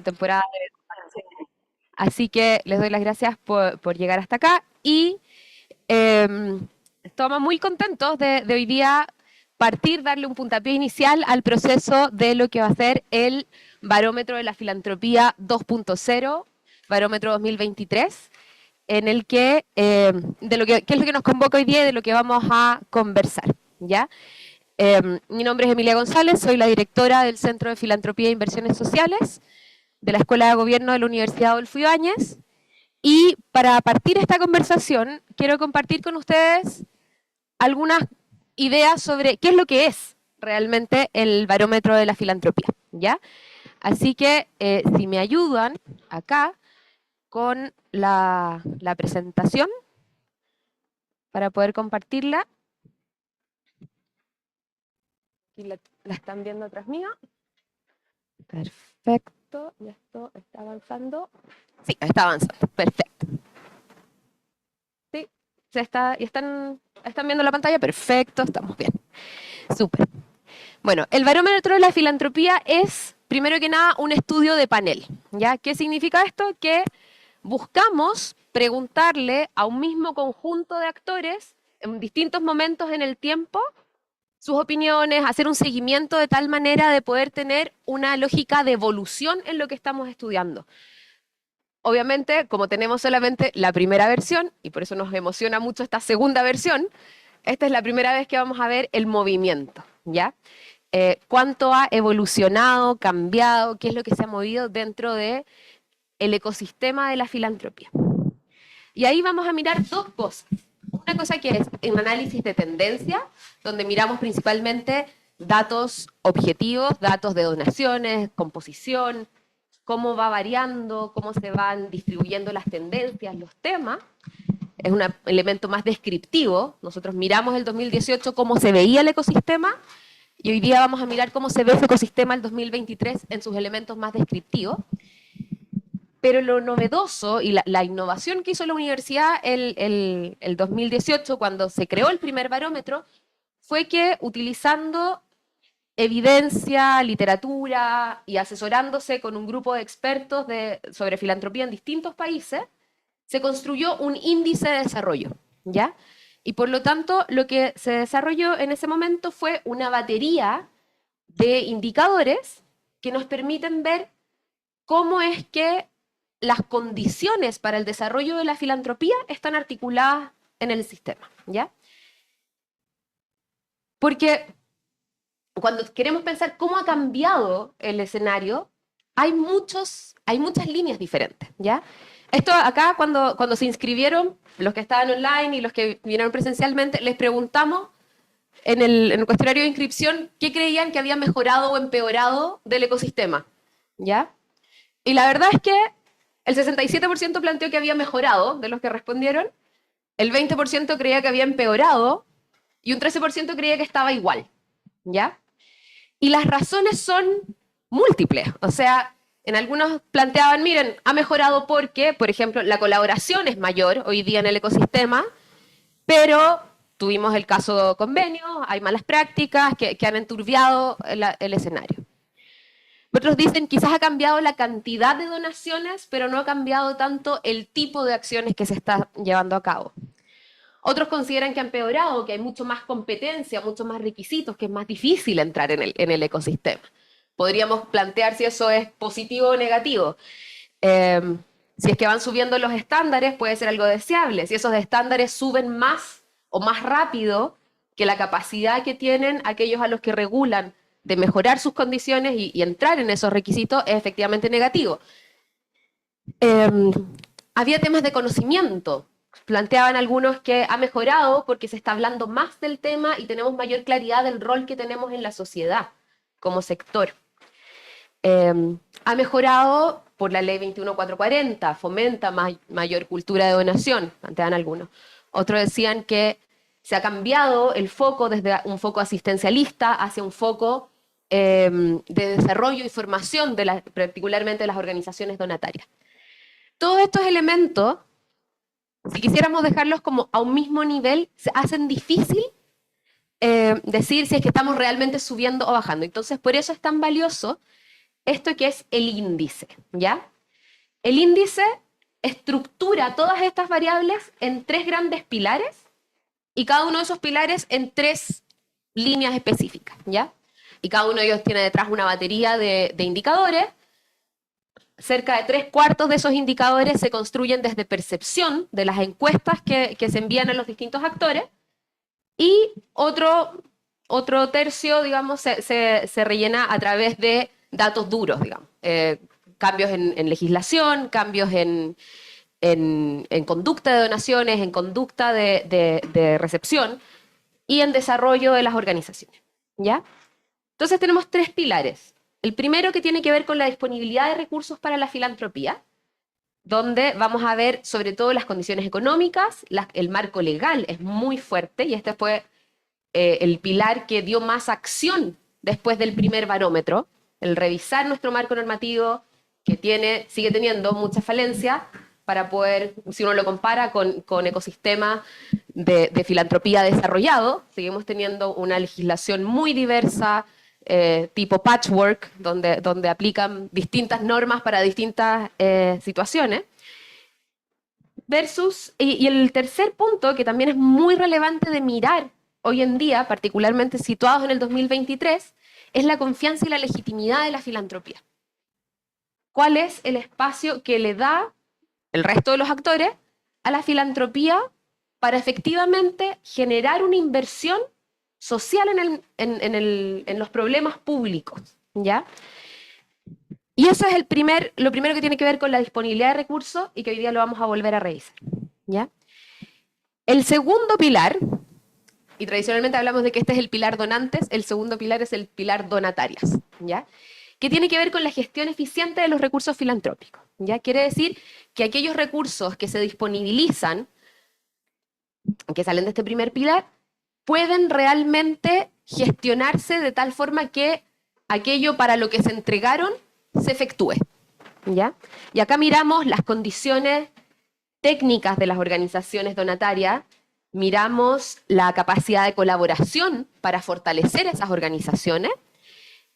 temporada. Así que les doy las gracias por llegar hasta acá y estamos muy contentos de hoy día partir, darle un puntapié inicial al proceso de lo que va a ser el Barómetro de la Filantropía 2.0, Barómetro 2023, en el que, qué es lo que nos convoca hoy día y de lo que vamos a conversar, ¿ya? Mi nombre es Emilia González, soy la directora del Centro de Filantropía e Inversiones Sociales de la Escuela de Gobierno de la Universidad Adolfo Ibáñez. Y para partir esta conversación, quiero compartir con ustedes algunas ideas sobre qué es lo que es realmente el barómetro de la filantropía, ¿ya? Así que, si me ayudan acá con la presentación para poder compartirla. Aquí la están viendo atrás mío. Perfecto, ya esto está avanzando. Sí, está avanzando, perfecto. Sí, están viendo la pantalla, perfecto, estamos bien. Súper. Bueno, el barómetro de la filantropía es, primero que nada, un estudio de panel, ¿ya? ¿Qué significa esto? Que buscamos preguntarle a un mismo conjunto de actores en distintos momentos en el tiempo sus opiniones, hacer un seguimiento de tal manera de poder tener una lógica de evolución en lo que estamos estudiando. Obviamente, como tenemos solamente la primera versión, y por eso nos emociona mucho esta segunda versión, esta es la primera vez que vamos a ver el movimiento, ¿ya? Cuánto ha evolucionado, cambiado, qué es lo que se ha movido dentro del ecosistema de la filantropía. Y ahí vamos a mirar dos cosas. Una cosa que es un análisis de tendencia, donde miramos principalmente datos objetivos, datos de donaciones, composición, cómo va variando, cómo se van distribuyendo las tendencias, los temas. Es un elemento más descriptivo. Nosotros miramos el 2018 cómo se veía el ecosistema y hoy día vamos a mirar cómo se ve ese ecosistema el 2023 en sus elementos más descriptivos. Pero lo novedoso y la innovación que hizo la universidad el 2018, cuando se creó el primer barómetro, fue que utilizando evidencia, literatura y asesorándose con un grupo de expertos sobre filantropía en distintos países, se construyó un índice de desarrollo, ¿ya? Y por lo tanto, lo que se desarrolló en ese momento fue una batería de indicadores que nos permiten ver cómo es que las condiciones para el desarrollo de la filantropía están articuladas en el sistema, ¿ya? Porque cuando queremos pensar cómo ha cambiado el escenario, hay muchas líneas diferentes, ¿ya? Esto acá, cuando se inscribieron, los que estaban online y los que vinieron presencialmente, les preguntamos en el cuestionario de inscripción qué creían que había mejorado o empeorado del ecosistema, ¿ya? Y la verdad es que el 67% planteó que había mejorado de los que respondieron, el 20% creía que había empeorado y un 13% creía que estaba igual, ¿ya? Y las razones son múltiples. O sea, en algunos planteaban, miren, ha mejorado porque, por ejemplo, la colaboración es mayor hoy día en el ecosistema, pero tuvimos el caso convenio, hay malas prácticas que han enturbiado el escenario. Otros dicen quizás ha cambiado la cantidad de donaciones, pero no ha cambiado tanto el tipo de acciones que se está llevando a cabo. Otros consideran que ha empeorado, que hay mucho más competencia, muchos más requisitos, que es más difícil entrar en el ecosistema. Podríamos plantear si eso es positivo o negativo. Si es que van subiendo los estándares, puede ser algo deseable. Si esos estándares suben más o más rápido que la capacidad que tienen aquellos a los que regulan de mejorar sus condiciones y entrar en esos requisitos, es efectivamente negativo. Había temas de conocimiento. Planteaban algunos que ha mejorado porque se está hablando más del tema y tenemos mayor claridad del rol que tenemos en la sociedad como sector. Ha mejorado por la ley 21440, fomenta mayor cultura de donación, planteaban algunos. Otros decían que se ha cambiado el foco desde un foco asistencialista hacia un foco de desarrollo y formación, particularmente de las organizaciones donatarias. Todos estos elementos, si quisiéramos dejarlos como a un mismo nivel, se hacen difícil decir si es que estamos realmente subiendo o bajando. Entonces, por eso es tan valioso esto que es el índice, ¿ya? El índice estructura todas estas variables en 3 grandes pilares y cada uno de esos pilares en 3 líneas específicas, ¿ya? Y cada uno de ellos tiene detrás una batería de indicadores. Cerca de 3/4 de esos indicadores se construyen desde percepción de las encuestas que se envían a los distintos actores y otro tercio, digamos, se rellena a través de datos duros, digamos. Cambios en legislación, cambios en conducta de donaciones, en conducta de recepción y en desarrollo de las organizaciones, ¿ya? Entonces tenemos 3 pilares. El primero que tiene que ver con la disponibilidad de recursos para la filantropía, donde vamos a ver sobre todo las condiciones económicas, el marco legal es muy fuerte y este fue el pilar que dio más acción después del primer barómetro, el revisar nuestro marco normativo que sigue teniendo muchas falencias para poder, si uno lo compara con ecosistemas de filantropía desarrollado, seguimos teniendo una legislación muy diversa, tipo patchwork, donde aplican distintas normas para distintas situaciones. Y el tercer punto, que también es muy relevante de mirar hoy en día, particularmente situados en el 2023, es la confianza y la legitimidad de la filantropía. ¿Cuál es el espacio que le da el resto de los actores a la filantropía para efectivamente generar una inversión social en los problemas públicos, ¿ya? Y eso es lo primero que tiene que ver con la disponibilidad de recursos y que hoy día lo vamos a volver a revisar, ¿ya? El segundo pilar, y tradicionalmente hablamos de que este es el pilar donantes, el segundo pilar es el pilar donatarias, ¿ya? Que tiene que ver con la gestión eficiente de los recursos filantrópicos, ¿ya? Quiere decir que aquellos recursos que se disponibilizan, que salen de este primer pilar, pueden realmente gestionarse de tal forma que aquello para lo que se entregaron se efectúe, ¿ya? Y acá miramos las condiciones técnicas de las organizaciones donatarias, miramos la capacidad de colaboración para fortalecer esas organizaciones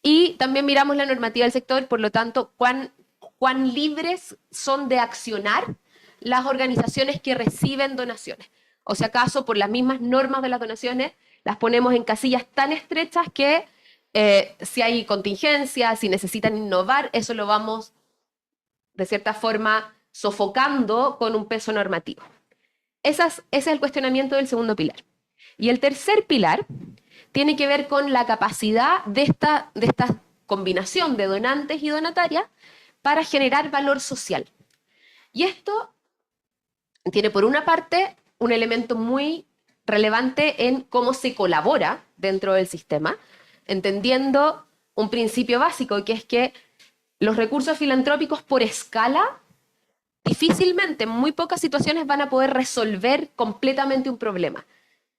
y también miramos la normativa del sector, por lo tanto, cuán libres son de accionar las organizaciones que reciben donaciones. O si acaso, por las mismas normas de las donaciones, las ponemos en casillas tan estrechas que si hay contingencias, si necesitan innovar, eso lo vamos, de cierta forma, sofocando con un peso normativo. Ese es el cuestionamiento del segundo pilar. Y el tercer pilar tiene que ver con la capacidad de esta combinación de donantes y donatarias para generar valor social. Y esto tiene por una parte un elemento muy relevante en cómo se colabora dentro del sistema, entendiendo un principio básico, que es que los recursos filantrópicos por escala difícilmente, en muy pocas situaciones, van a poder resolver completamente un problema.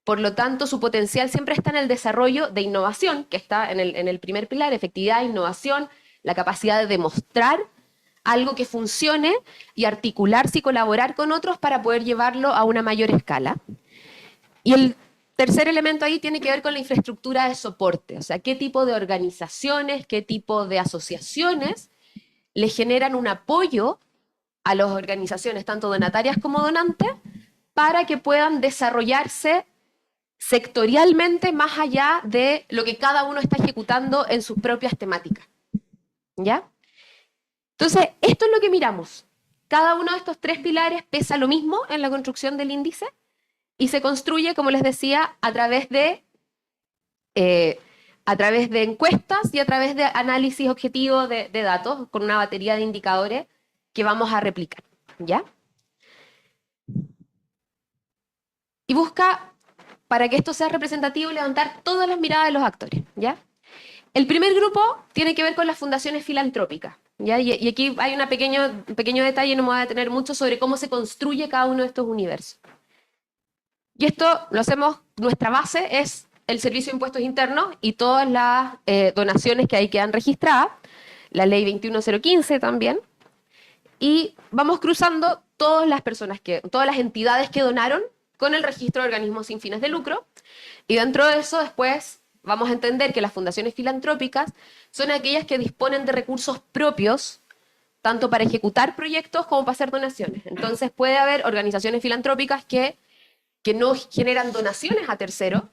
Por lo tanto, su potencial siempre está en el desarrollo de innovación, que está en el primer pilar, efectividad, innovación, la capacidad de demostrar algo que funcione y articularse y colaborar con otros para poder llevarlo a una mayor escala. Y el tercer elemento ahí tiene que ver con la infraestructura de soporte, o sea, qué tipo de organizaciones, qué tipo de asociaciones le generan un apoyo a las organizaciones, tanto donatarias como donantes, para que puedan desarrollarse sectorialmente más allá de lo que cada uno está ejecutando en sus propias temáticas. ¿Ya? Entonces, esto es lo que miramos. Cada uno de estos 3 pilares pesa lo mismo en la construcción del índice y se construye, como les decía, a través de encuestas y a través de análisis objetivo de datos con una batería de indicadores que vamos a replicar, ¿ya? Y busca, para que esto sea representativo, levantar todas las miradas de los actores, ¿ya? El primer grupo tiene que ver con las fundaciones filantrópicas, ¿ya? Y aquí hay un pequeño detalle, no me voy a detener mucho, sobre cómo se construye cada uno de estos universos. Y esto lo hacemos, nuestra base es el Servicio de Impuestos Internos y todas las donaciones que ahí quedan registradas, la Ley 21015 también, y vamos cruzando todas las entidades que donaron con el registro de organismos sin fines de lucro, y dentro de eso después vamos a entender que las fundaciones filantrópicas son aquellas que disponen de recursos propios, tanto para ejecutar proyectos como para hacer donaciones. Entonces puede haber organizaciones filantrópicas que no generan donaciones a terceros,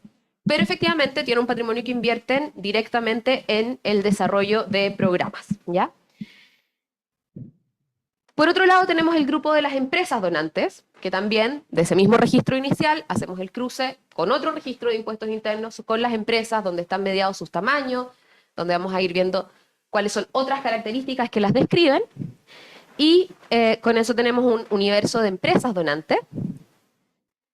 pero efectivamente tienen un patrimonio que invierten directamente en el desarrollo de programas, ¿ya? Por otro lado, tenemos el grupo de las empresas donantes, que también, de ese mismo registro inicial, hacemos el cruce con otro registro de impuestos internos, con las empresas, donde están mediados sus tamaños, donde vamos a ir viendo cuáles son otras características que las describen, y con eso tenemos un universo de empresas donantes.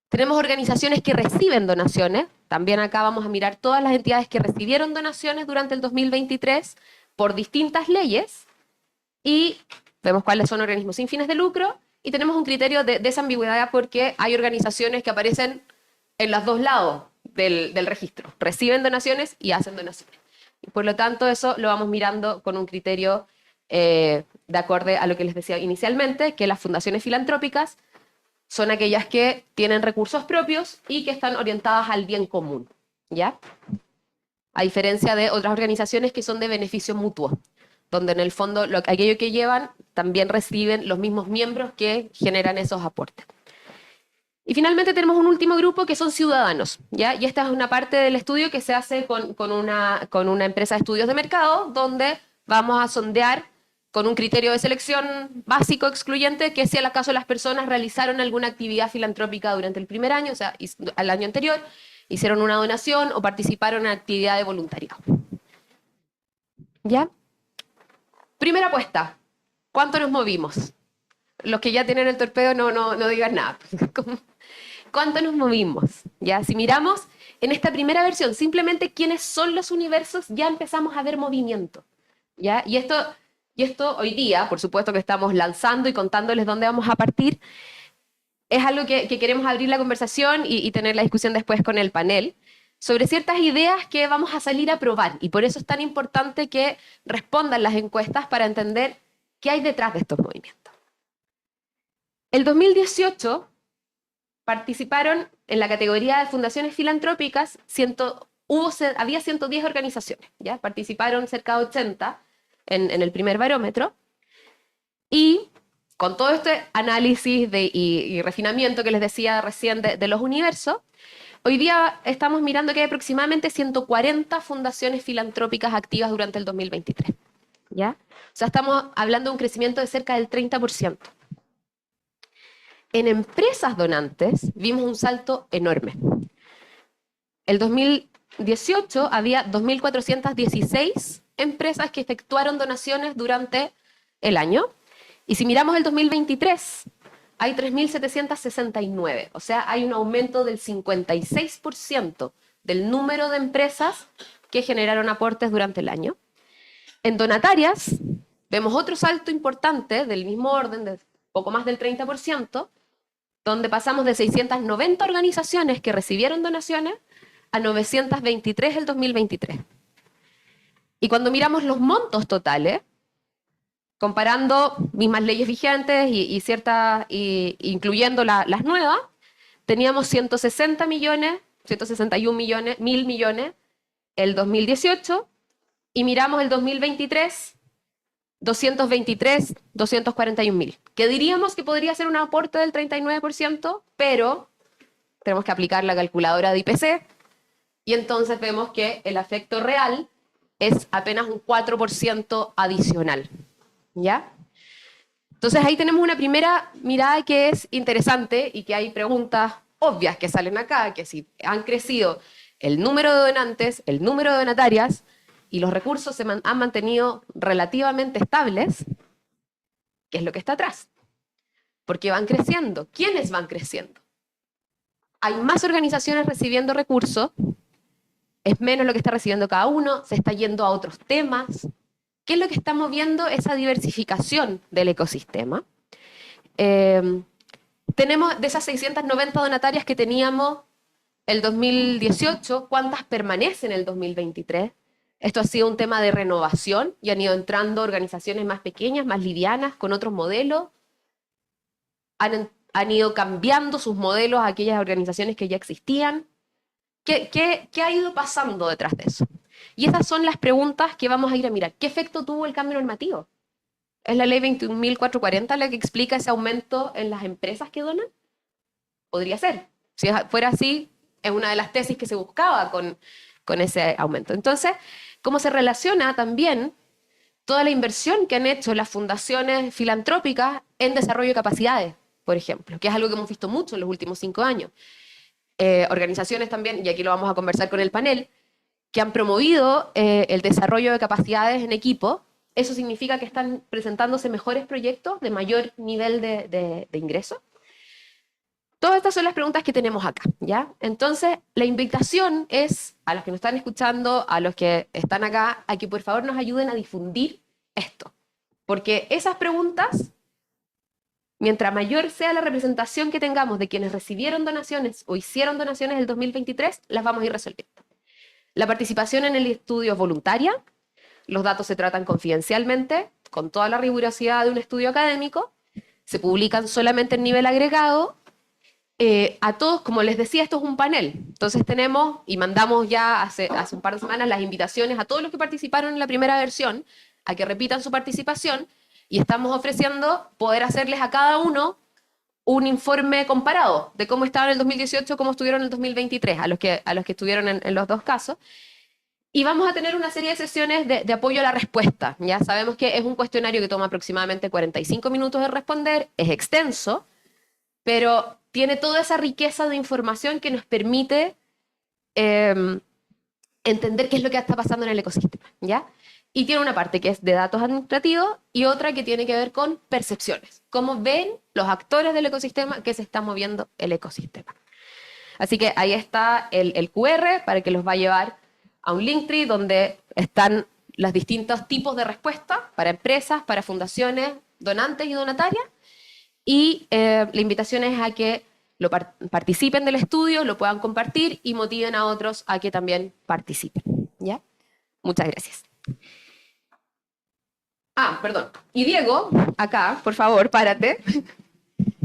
Tenemos organizaciones que reciben donaciones, también acá vamos a mirar todas las entidades que recibieron donaciones durante el 2023 por distintas leyes, y vemos cuáles son organismos sin fines de lucro, y tenemos un criterio de desambigüedad porque hay organizaciones que aparecen en los dos lados del registro. Reciben donaciones y hacen donaciones. Y por lo tanto, eso lo vamos mirando con un criterio de acorde a lo que les decía inicialmente, que las fundaciones filantrópicas son aquellas que tienen recursos propios y que están orientadas al bien común, ¿ya? A diferencia de otras organizaciones que son de beneficio mutuo, donde en el fondo aquello que llevan también reciben los mismos miembros que generan esos aportes. Y finalmente tenemos un último grupo que son ciudadanos, ¿ya? Y esta es una parte del estudio que se hace con una empresa de estudios de mercado, donde vamos a sondear con un criterio de selección básico excluyente que si al acaso las personas realizaron alguna actividad filantrópica durante el primer año, o sea, al año anterior, hicieron una donación o participaron en actividad de voluntariado. ¿Ya? Primera apuesta, ¿cuánto nos movimos? Los que ya tienen el torpedo no digan nada. ¿Cuánto nos movimos? ¿Ya? Si miramos en esta primera versión, simplemente quiénes son los universos, ya empezamos a ver movimiento. ¿Ya? Y esto hoy día, por supuesto que estamos lanzando y contándoles dónde vamos a partir, es algo que queremos abrir la conversación y tener la discusión después con el panel, sobre ciertas ideas que vamos a salir a probar. Y por eso es tan importante que respondan las encuestas para entender qué hay detrás de estos movimientos. El 2018 participaron en la categoría de fundaciones filantrópicas, había 110 organizaciones, ¿ya? Participaron cerca de 80 en el primer barómetro, y con todo este análisis y refinamiento que les decía recién de los universos, hoy día estamos mirando que hay aproximadamente 140 fundaciones filantrópicas activas durante el 2023, ¿ya? O sea, estamos hablando de un crecimiento de cerca del 30%. En empresas donantes vimos un salto enorme. El 2018 había 2.416 empresas que efectuaron donaciones durante el año, y si miramos el 2023, hay 3.769, o sea, hay un aumento del 56% del número de empresas que generaron aportes durante el año. En donatarias, vemos otro salto importante del mismo orden, de poco más del 30%, donde pasamos de 690 organizaciones que recibieron donaciones a 923 el 2023. Y cuando miramos los montos totales, comparando mismas leyes vigentes incluyendo las nuevas, teníamos 160 millones, 161 millones, 1.000 millones el 2018, y miramos el 2023, 223, 241.000, que diríamos que podría ser un aporte del 39%, pero tenemos que aplicar la calculadora de IPC, y entonces vemos que el efecto real es apenas un 4% adicional, ¿ya? Entonces ahí tenemos una primera mirada que es interesante, y que hay preguntas obvias que salen acá, que si han crecido el número de donantes, el número de donatarias, y los recursos se han mantenido relativamente estables, ¿qué es lo que está atrás? Porque van creciendo. ¿Quiénes van creciendo? Hay más organizaciones recibiendo recursos, es menos lo que está recibiendo cada uno, se está yendo a otros temas. ¿Qué es lo que está moviendo esa diversificación del ecosistema? Tenemos de esas 690 donatarias que teníamos el 2018, ¿cuántas permanecen en el 2023? Esto ha sido un tema de renovación y han ido entrando organizaciones más pequeñas, más livianas, con otros modelos. Han ido cambiando sus modelos a aquellas organizaciones que ya existían. ¿Qué ha ido pasando detrás de eso? Y esas son las preguntas que vamos a ir a mirar. ¿Qué efecto tuvo el cambio normativo? ¿Es la ley 21.440 la que explica ese aumento en las empresas que donan? Podría ser. Si fuera así, es una de las tesis que se buscaba con ese aumento. Entonces, ¿cómo se relaciona también toda la inversión que han hecho las fundaciones filantrópicas en desarrollo de capacidades, por ejemplo, que es algo que hemos visto mucho en los últimos 5 años? Organizaciones también, y aquí lo vamos a conversar con el panel, que han promovido el desarrollo de capacidades en equipo. Eso significa que están presentándose mejores proyectos de mayor nivel de ingreso. Todas estas son las preguntas que tenemos acá, ¿ya? Entonces, la invitación es a los que nos están escuchando, a los que están acá, a que por favor nos ayuden a difundir esto. Porque esas preguntas, mientras mayor sea la representación que tengamos de quienes recibieron donaciones o hicieron donaciones el 2023, las vamos a ir resolviendo. La participación en el estudio es voluntaria, los datos se tratan confidencialmente, con toda la rigurosidad de un estudio académico, se publican solamente en nivel agregado. A todos, como les decía, esto es un panel. Entonces tenemos, y mandamos ya hace un par de semanas las invitaciones a todos los que participaron en la primera versión, a que repitan su participación, y estamos ofreciendo poder hacerles a cada uno un informe comparado de cómo estaban en el 2018, cómo estuvieron en el 2023, a los que estuvieron en los dos casos. Y vamos a tener una serie de sesiones de apoyo a la respuesta. Ya sabemos que es un cuestionario que toma aproximadamente 45 minutos de responder, es extenso, pero tiene toda esa riqueza de información que nos permite entender qué es lo que está pasando en el ecosistema, ¿ya? Y tiene una parte que es de datos administrativos y otra que tiene que ver con percepciones. Cómo ven los actores del ecosistema que se está moviendo el ecosistema. Así que ahí está el QR para que los va a llevar a un Linktree donde están los distintos tipos de respuesta para empresas, para fundaciones, donantes y donatarias. Y la invitación es a que participen del estudio, lo puedan compartir y motiven a otros a que también participen. ¿Ya? Muchas gracias. Perdón. Y Diego, acá, por favor, párate.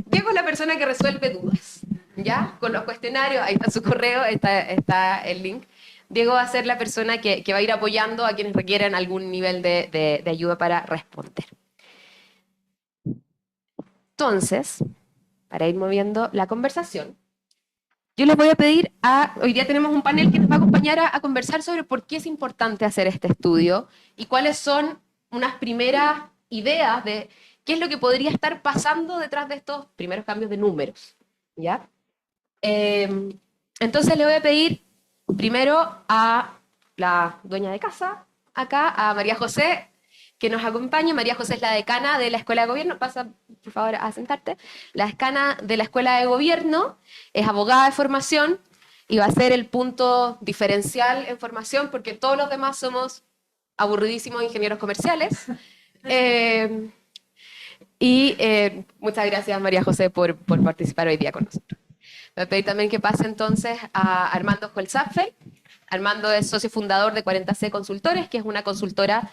Diego es la persona que resuelve dudas. ¿Ya? Con los cuestionarios, ahí está su correo, está el link. Diego va a ser la persona que va a ir apoyando a quienes requieran algún nivel de ayuda para responder. Entonces, para ir moviendo la conversación, yo les voy a pedir hoy día tenemos un panel que nos va a acompañar a conversar sobre por qué es importante hacer este estudio y cuáles son unas primeras ideas de qué es lo que podría estar pasando detrás de estos primeros cambios de números, ¿ya? Entonces le voy a pedir primero a la dueña de casa, acá, a María José, que nos acompañe. María José es la decana de la Escuela de Gobierno. Pasa, por favor, a sentarte. La decana de la Escuela de Gobierno, es abogada de formación y va a ser el punto diferencial en formación porque todos los demás somos aburridísimos ingenieros comerciales. Muchas gracias, María José, por participar hoy día con nosotros. Me voy a pedir también que pase entonces a Armando Holzapfel. Armando es socio fundador de 40C Consultores, que es una consultora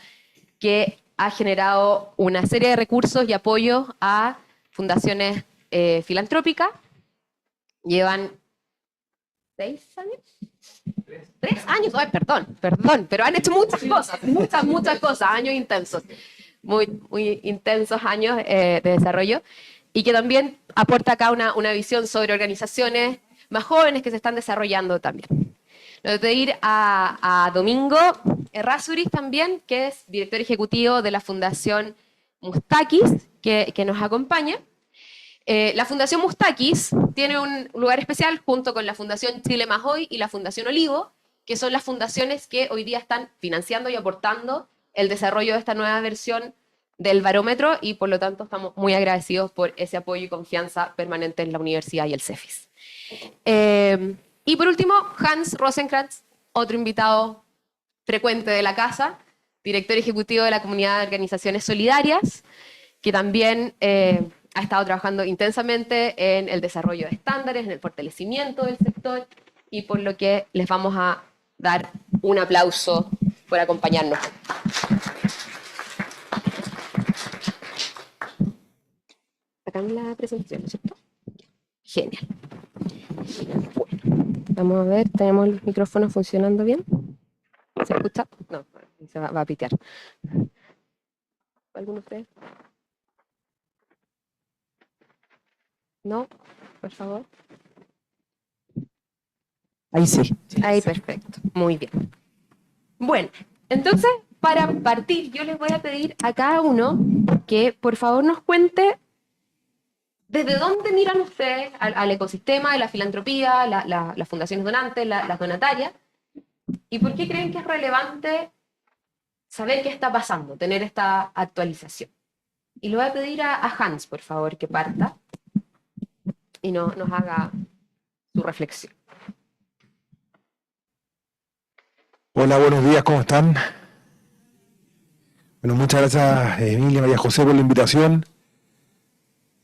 que ha generado una serie de recursos y apoyos a fundaciones filantrópicas. Llevan 6 años. 3 años, ay, perdón, pero han hecho muchas cosas, muchas cosas, años intensos, muy intensos años de desarrollo, y que también aporta acá una visión sobre organizaciones más jóvenes que se están desarrollando también. Le voy a pedir a Domingo Errázuriz también, que es director ejecutivo de la Fundación Mustakis, que nos acompaña. La Fundación Mustakis tiene un lugar especial junto con la Fundación Chile Más Hoy y la Fundación Olivo, que son las fundaciones que hoy día están financiando y aportando el desarrollo de esta nueva versión del barómetro y por lo tanto estamos muy agradecidos por ese apoyo y confianza permanente en la universidad y el CEFIS. Y por último, Hans Rosenkrantz, otro invitado frecuente de la casa, director ejecutivo de la Comunidad de Organizaciones Solidarias, que también ha estado trabajando intensamente en el desarrollo de estándares, en el fortalecimiento del sector, y por lo que les vamos a dar un aplauso por acompañarnos. Acá en la presentación, ¿no es cierto? Genial. Bueno. Vamos a ver, ¿tenemos los micrófonos funcionando bien? ¿Se escucha? No, se va a pitear. ¿Alguno de ustedes? No, por favor. Ahí sí. Ahí, perfecto. Muy bien. Bueno, entonces, para partir, yo les voy a pedir a cada uno que por favor nos cuente desde dónde miran ustedes al ecosistema de la filantropía, las fundaciones donantes, las donatarias, y por qué creen que es relevante saber qué está pasando, tener esta actualización. Y le voy a pedir a Hans, por favor, que parta y nos haga su reflexión. Hola, buenos días, ¿cómo están? Bueno, muchas gracias Emilia, María José por la invitación.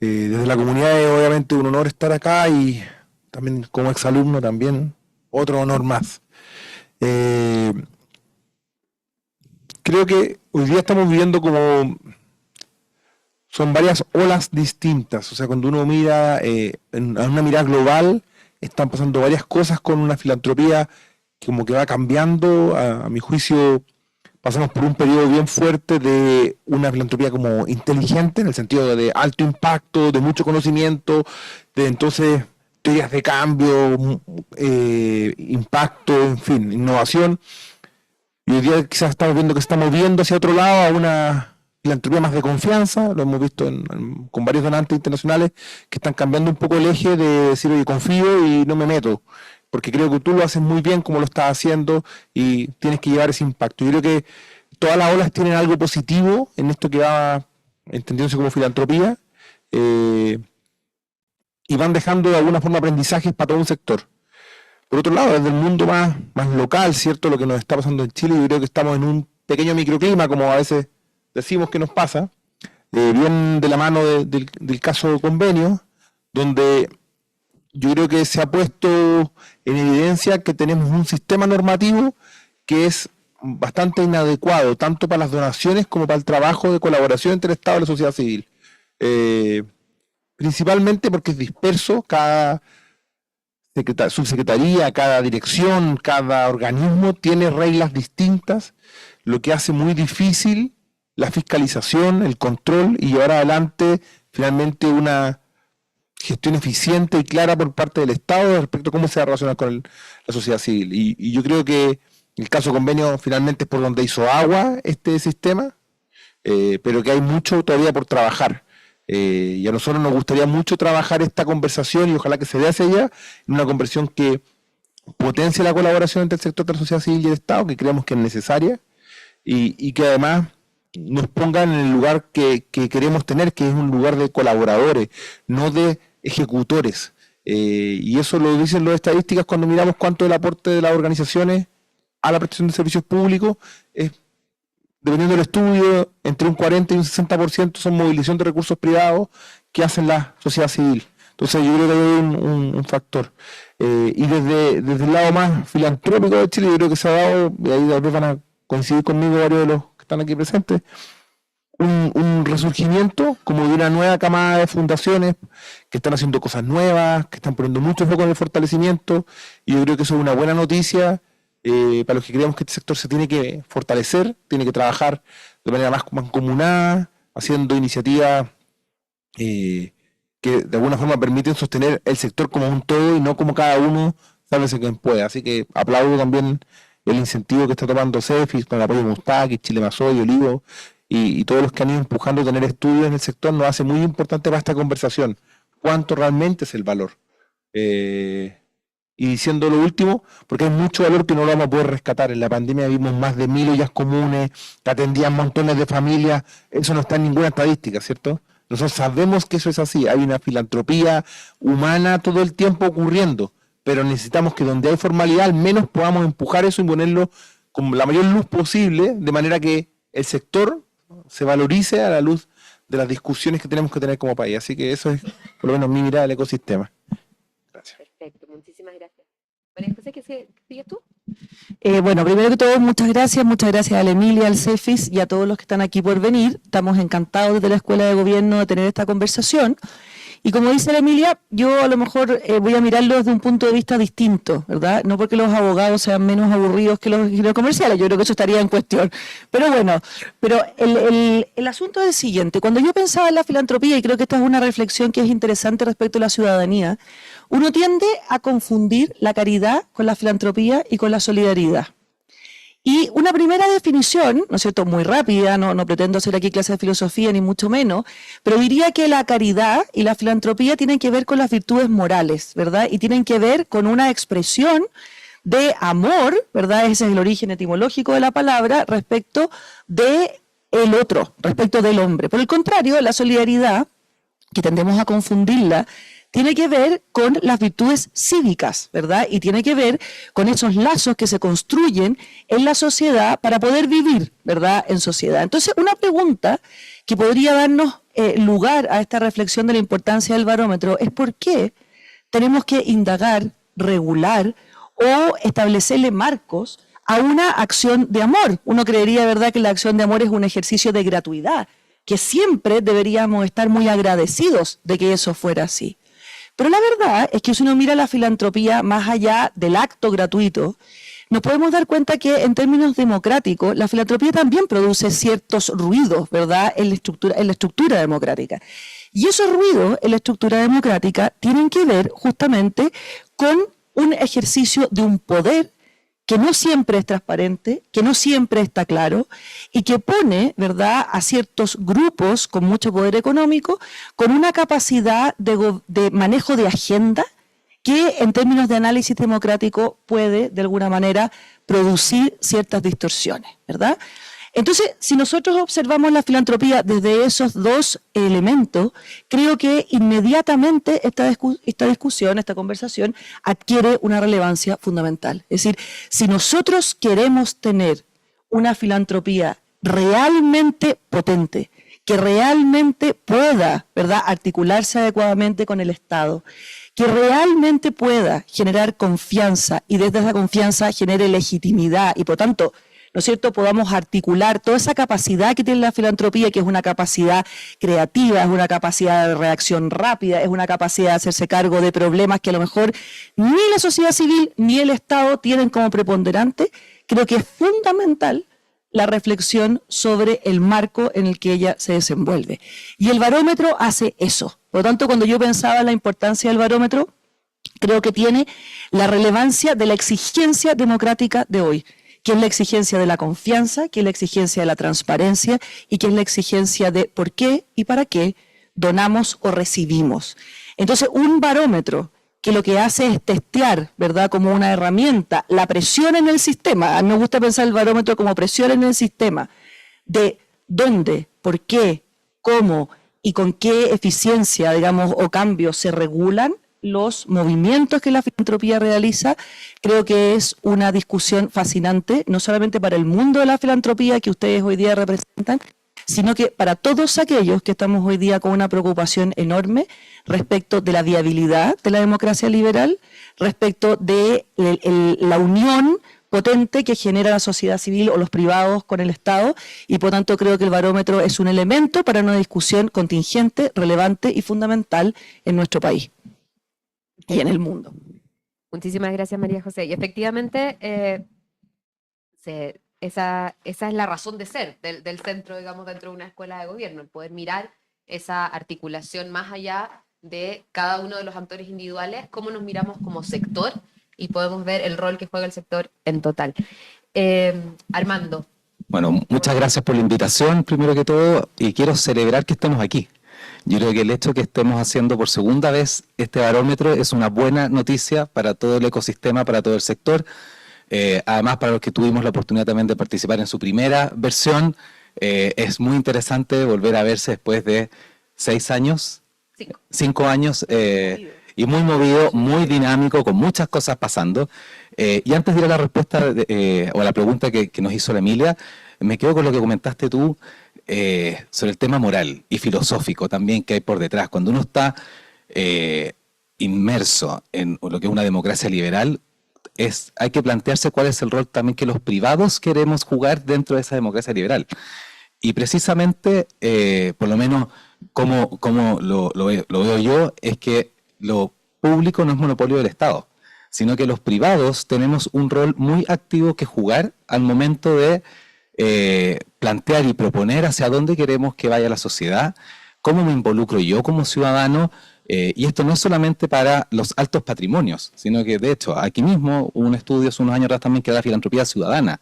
Desde la comunidad es obviamente un honor estar acá y también como exalumno también otro honor más. Creo que hoy día estamos viviendo como son varias olas distintas, o sea, cuando uno mira a una mirada global, están pasando varias cosas con una filantropía como que va cambiando, a mi juicio. Pasamos por un periodo bien fuerte de una filantropía como inteligente, en el sentido de alto impacto, de mucho conocimiento, de entonces teorías de cambio, impacto, en fin, innovación. Y hoy día quizás estamos viendo que se está moviendo hacia otro lado a una filantropía más de confianza, lo hemos visto con varios donantes internacionales que están cambiando un poco el eje de decir, oye, confío y no me meto, porque creo que tú lo haces muy bien como lo estás haciendo y tienes que llevar ese impacto. Yo creo que todas las olas tienen algo positivo en esto que va entendiéndose como filantropía y van dejando de alguna forma aprendizajes para todo un sector. Por otro lado, desde el mundo más local, ¿cierto? Lo que nos está pasando en Chile, yo creo que estamos en un pequeño microclima, como a veces decimos que nos pasa, bien de la mano del caso de convenio, donde yo creo que se ha puesto en evidencia que tenemos un sistema normativo que es bastante inadecuado, tanto para las donaciones como para el trabajo de colaboración entre el Estado y la sociedad civil. Principalmente porque es disperso, cada subsecretaría, cada dirección, cada organismo tiene reglas distintas, lo que hace muy difícil la fiscalización, el control y llevar adelante finalmente una gestión eficiente y clara por parte del Estado respecto a cómo se va a relacionar con la sociedad civil. Y yo creo que el caso convenio finalmente es por donde hizo agua este sistema, pero que hay mucho todavía por trabajar. Y a nosotros nos gustaría mucho trabajar esta conversación y ojalá que se dé hacia allá, en una conversación que potencie la colaboración entre el sector de la sociedad civil y el Estado, que creemos que es necesaria, y que además nos pongan en el lugar que queremos tener, que es un lugar de colaboradores, no de ejecutores. Y eso lo dicen las estadísticas cuando miramos cuánto el aporte de las organizaciones a la prestación de servicios públicos es, dependiendo del estudio, entre un 40 y un 60% son movilización de recursos privados que hacen la sociedad civil. Entonces yo creo que hay un factor. Y desde el lado más filantrópico de Chile, yo creo que se ha dado, y ahí tal vez van a coincidir conmigo varios de los que están aquí presentes, un resurgimiento como de una nueva camada de fundaciones que están haciendo cosas nuevas, que están poniendo mucho foco en el fortalecimiento, y yo creo que eso es una buena noticia para los que creemos que este sector se tiene que fortalecer, tiene que trabajar de manera más mancomunada, haciendo iniciativas que de alguna forma permiten sostener el sector como un todo y no como cada uno, sálvese quien pueda. Así que aplaudo también el incentivo que está tomando CEFIS con el apoyo de Mustaki, Chile Masoy, Olivo y todos los que han ido empujando a tener estudios en el sector, nos hace muy importante para esta conversación. ¿Cuánto realmente es el valor? Y diciendo lo último, porque hay mucho valor que no lo vamos a poder rescatar. En la pandemia vimos más de 1000 ollas comunes, que atendían montones de familias. Eso no está en ninguna estadística, ¿cierto? Nosotros sabemos que eso es así. Hay una filantropía humana todo el tiempo ocurriendo, pero necesitamos que donde hay formalidad al menos podamos empujar eso y ponerlo con la mayor luz posible, de manera que el sector se valorice a la luz de las discusiones que tenemos que tener como país. Así que eso es por lo menos mi mirada del ecosistema. Gracias. Perfecto, muchísimas gracias. María José, ¿qué sigues tú? Bueno, primero que todo, muchas gracias a la Emilia, al CEFIS y a todos los que están aquí por venir. Estamos encantados desde la Escuela de Gobierno de tener esta conversación. Y como dice la Emilia, yo a lo mejor voy a mirarlo desde un punto de vista distinto, ¿verdad? No porque los abogados sean menos aburridos que los ingenieros comerciales, yo creo que eso estaría en cuestión. Pero bueno, pero el asunto es el siguiente. Cuando yo pensaba en la filantropía, y creo que esta es una reflexión que es interesante respecto a la ciudadanía, uno tiende a confundir la caridad con la filantropía y con la solidaridad. Y una primera definición, ¿no es cierto?, muy rápida, no pretendo hacer aquí clase de filosofía ni mucho menos, pero diría que la caridad y la filantropía tienen que ver con las virtudes morales, ¿verdad? Y tienen que ver con una expresión de amor, ¿verdad? Ese es el origen etimológico de la palabra, respecto de el otro, respecto del hombre. Por el contrario, la solidaridad, que tendemos a confundirla, tiene que ver con las virtudes cívicas, ¿verdad? Y tiene que ver con esos lazos que se construyen en la sociedad para poder vivir, ¿verdad?, en sociedad. Entonces, una pregunta que podría darnos lugar a esta reflexión de la importancia del barómetro es por qué tenemos que indagar, regular o establecerle marcos a una acción de amor. Uno creería, ¿verdad?, que la acción de amor es un ejercicio de gratuidad, que siempre deberíamos estar muy agradecidos de que eso fuera así. Pero la verdad es que si uno mira la filantropía más allá del acto gratuito, nos podemos dar cuenta que en términos democráticos, la filantropía también produce ciertos ruidos, ¿verdad?, en la estructura democrática. Y esos ruidos en la estructura democrática tienen que ver justamente con un ejercicio de un poder que no siempre es transparente, que no siempre está claro y que pone, ¿verdad?, a ciertos grupos con mucho poder económico con una capacidad de manejo de agenda que en términos de análisis democrático puede, de alguna manera, producir ciertas distorsiones, ¿verdad? Entonces, si nosotros observamos la filantropía desde esos dos elementos, creo que inmediatamente esta discusión, esta conversación, adquiere una relevancia fundamental. Es decir, si nosotros queremos tener una filantropía realmente potente, que realmente pueda, ¿verdad?, articularse adecuadamente con el Estado, que realmente pueda generar confianza y desde esa confianza genere legitimidad y, por tanto, ¿no es cierto?, podamos articular toda esa capacidad que tiene la filantropía, que es una capacidad creativa, es una capacidad de reacción rápida, es una capacidad de hacerse cargo de problemas que a lo mejor ni la sociedad civil ni el Estado tienen como preponderante. Creo que es fundamental la reflexión sobre el marco en el que ella se desenvuelve. Y el barómetro hace eso. Por lo tanto, cuando yo pensaba en la importancia del barómetro, creo que tiene la relevancia de la exigencia democrática de hoy, que es la exigencia de la confianza, que es la exigencia de la transparencia y que es la exigencia de por qué y para qué donamos o recibimos. Entonces, un barómetro que lo que hace es testear, ¿verdad?, como una herramienta, la presión en el sistema. A mí me gusta pensar el barómetro como presión en el sistema, de dónde, por qué, cómo y con qué eficiencia, digamos, o cambios se regulan los movimientos que la filantropía realiza. Creo que es una discusión fascinante, no solamente para el mundo de la filantropía que ustedes hoy día representan, sino que para todos aquellos que estamos hoy día con una preocupación enorme respecto de la viabilidad de la democracia liberal, respecto de la unión potente que genera la sociedad civil o los privados con el Estado, y por tanto creo que el barómetro es un elemento para una discusión contingente, relevante y fundamental en nuestro país y en el mundo. Muchísimas gracias, María José. Y efectivamente, esa es la razón de ser del centro, digamos, dentro de una escuela de gobierno, el poder mirar esa articulación más allá de cada uno de los actores individuales, cómo nos miramos como sector y podemos ver el rol que juega el sector en total. Armando. Bueno, muchas gracias por la invitación, primero que todo, y quiero celebrar que estemos aquí. Yo creo que el hecho que estemos haciendo por segunda vez este barómetro es una buena noticia para todo el ecosistema, para todo el sector. Además, para los que tuvimos la oportunidad también de participar en su primera versión, es muy interesante volver a verse después de 6 años, 5 años, y muy movido, muy dinámico, con muchas cosas pasando. Y antes de ir a la respuesta o a la pregunta que nos hizo la Emilia, me quedo con lo que comentaste tú sobre el tema moral y filosófico también que hay por detrás. Cuando uno está inmerso en lo que es una democracia liberal, hay que plantearse cuál es el rol también que los privados queremos jugar dentro de esa democracia liberal. Y precisamente, por lo menos como lo veo yo, es que lo público no es monopolio del Estado, sino que los privados tenemos un rol muy activo que jugar al momento de plantear y proponer hacia dónde queremos que vaya la sociedad, cómo me involucro yo como ciudadano, y esto no es solamente para los altos patrimonios, sino que de hecho aquí mismo hubo un estudio hace unos años atrás también que era filantropía ciudadana,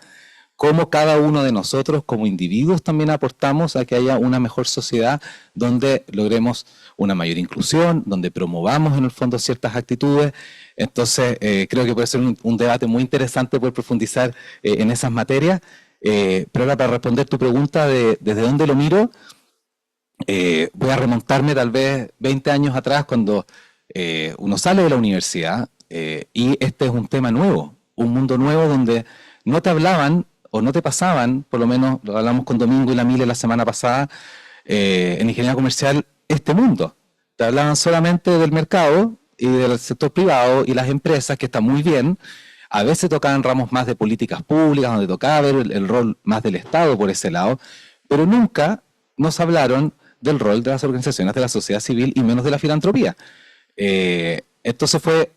cómo cada uno de nosotros como individuos también aportamos a que haya una mejor sociedad donde logremos una mayor inclusión, donde promovamos en el fondo ciertas actitudes. Entonces creo que puede ser un debate muy interesante poder profundizar en esas materias. Pero ahora para responder tu pregunta de desde dónde lo miro, voy a remontarme tal vez 20 años atrás cuando uno sale de la universidad y este es un tema nuevo, un mundo nuevo donde no te hablaban o no te pasaban, por lo menos lo hablamos con Domingo y la Mile la semana pasada, en ingeniería comercial, este mundo. Te hablaban solamente del mercado y del sector privado y las empresas, que está muy bien. A veces tocaban ramos más de políticas públicas, donde tocaba ver el rol más del Estado por ese lado, pero nunca nos hablaron del rol de las organizaciones de la sociedad civil y menos de la filantropía. Entonces fue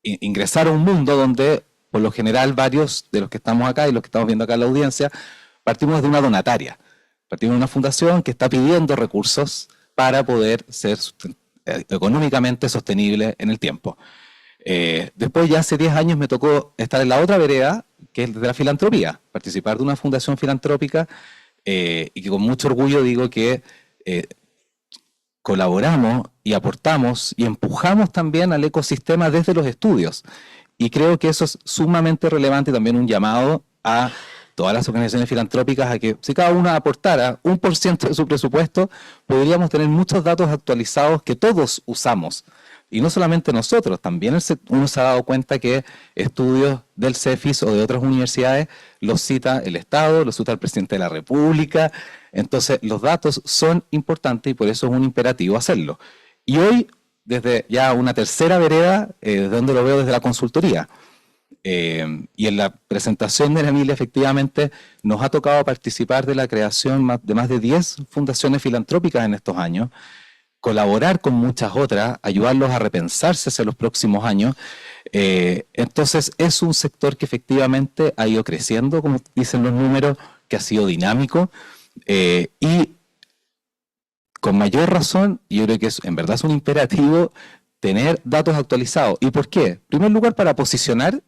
ingresar a un mundo donde, por lo general, varios de los que estamos acá y los que estamos viendo acá en la audiencia, partimos de una donataria. Partimos de una fundación que está pidiendo recursos para poder ser económicamente sostenible en el tiempo. Después, ya hace 10 años, me tocó estar en la otra vereda, que es de la filantropía, participar de una fundación filantrópica y que con mucho orgullo digo que colaboramos y aportamos y empujamos también al ecosistema desde los estudios. Y creo que eso es sumamente relevante y también un llamado a todas las organizaciones filantrópicas a que si cada una aportara 1% de su presupuesto, podríamos tener muchos datos actualizados que todos usamos. Y no solamente nosotros, también uno se ha dado cuenta que estudios del CEFIS o de otras universidades los cita el Estado, los cita el presidente de la República. Entonces, los datos son importantes y por eso es un imperativo hacerlo. Y hoy, desde ya una tercera vereda, donde lo veo desde la consultoría. Y en la presentación de la Emilia, efectivamente, nos ha tocado participar de la creación de más de 10 fundaciones filantrópicas en estos años, colaborar con muchas otras, ayudarlos a repensarse hacia los próximos años. Entonces es un sector que efectivamente ha ido creciendo, como dicen los números, que ha sido dinámico y con mayor razón, yo creo que en verdad es un imperativo tener datos actualizados. ¿Y por qué? En primer lugar, para posicionar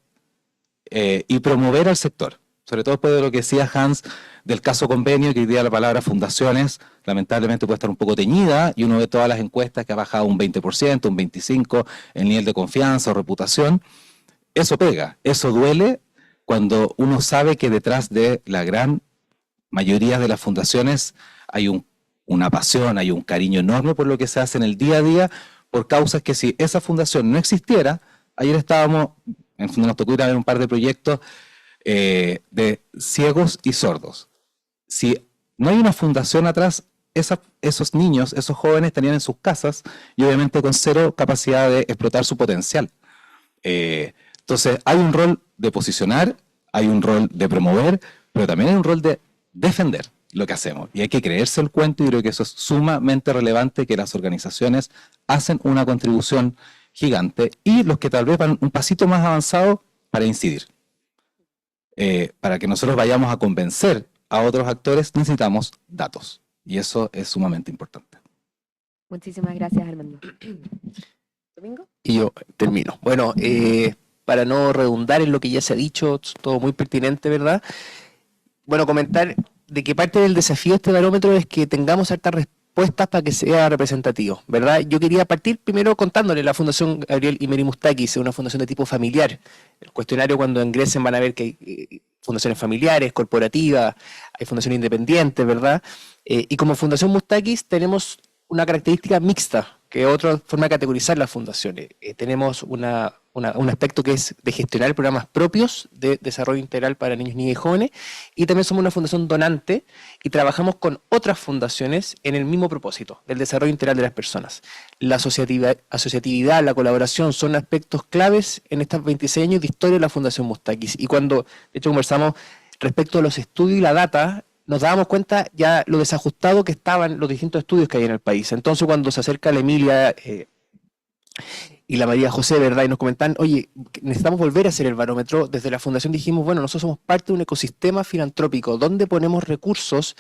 y promover al sector. Sobre todo después de lo que decía Hans del caso convenio, que hoy día la palabra fundaciones lamentablemente puede estar un poco teñida, y uno ve todas las encuestas que ha bajado un 20%, un 25% el nivel de confianza o reputación. Eso pega, eso duele cuando uno sabe que detrás de la gran mayoría de las fundaciones hay una pasión, hay un cariño enorme por lo que se hace en el día a día, por causas que si esa fundación no existiera, ayer estábamos, en el fondo nos tocó ir a ver un par de proyectos de ciegos y sordos. Si no hay una fundación atrás, esos niños, esos jóvenes estarían en sus casas y obviamente con cero capacidad de explotar su potencial. Entonces hay un rol de posicionar, hay un rol de promover, pero también hay un rol de defender lo que hacemos. Y hay que creerse el cuento y creo que eso es sumamente relevante, que las organizaciones hacen una contribución gigante y los que tal vez van un pasito más avanzado para incidir. Para que nosotros vayamos a convencer a otros actores necesitamos datos y eso es sumamente importante. Muchísimas gracias, Armando. ¿Domingo? Y yo termino. Bueno, para no redundar en lo que ya se ha dicho, todo muy pertinente, ¿verdad? Bueno, comentar de que parte del desafío de este barómetro es que tengamos hartas respuestas para que sea representativo, ¿verdad? Yo quería partir primero contándole la Fundación Gabriel y Mary Mustakis, es una fundación de tipo familiar. El cuestionario, cuando ingresen, van a ver que hay fundaciones familiares, corporativas, hay fundaciones independientes, ¿verdad? Y como Fundación Mustakis tenemos una característica mixta, que es otra forma de categorizar las fundaciones. Tenemos un aspecto que es de gestionar programas propios de desarrollo integral para niños, niñas y jóvenes, y también somos una fundación donante y trabajamos con otras fundaciones en el mismo propósito, del desarrollo integral de las personas. La asociatividad, la colaboración son aspectos claves en estos 26 años de historia de la Fundación Mustakis. Y cuando, de hecho, conversamos respecto a los estudios y la data, nos dábamos cuenta ya lo desajustado que estaban los distintos estudios que hay en el país. Entonces, cuando se acerca la Emilia y la María José, ¿verdad? Y nos comentan, oye, necesitamos volver a hacer el barómetro. Desde la Fundación dijimos, bueno, nosotros somos parte de un ecosistema filantrópico donde ponemos recursos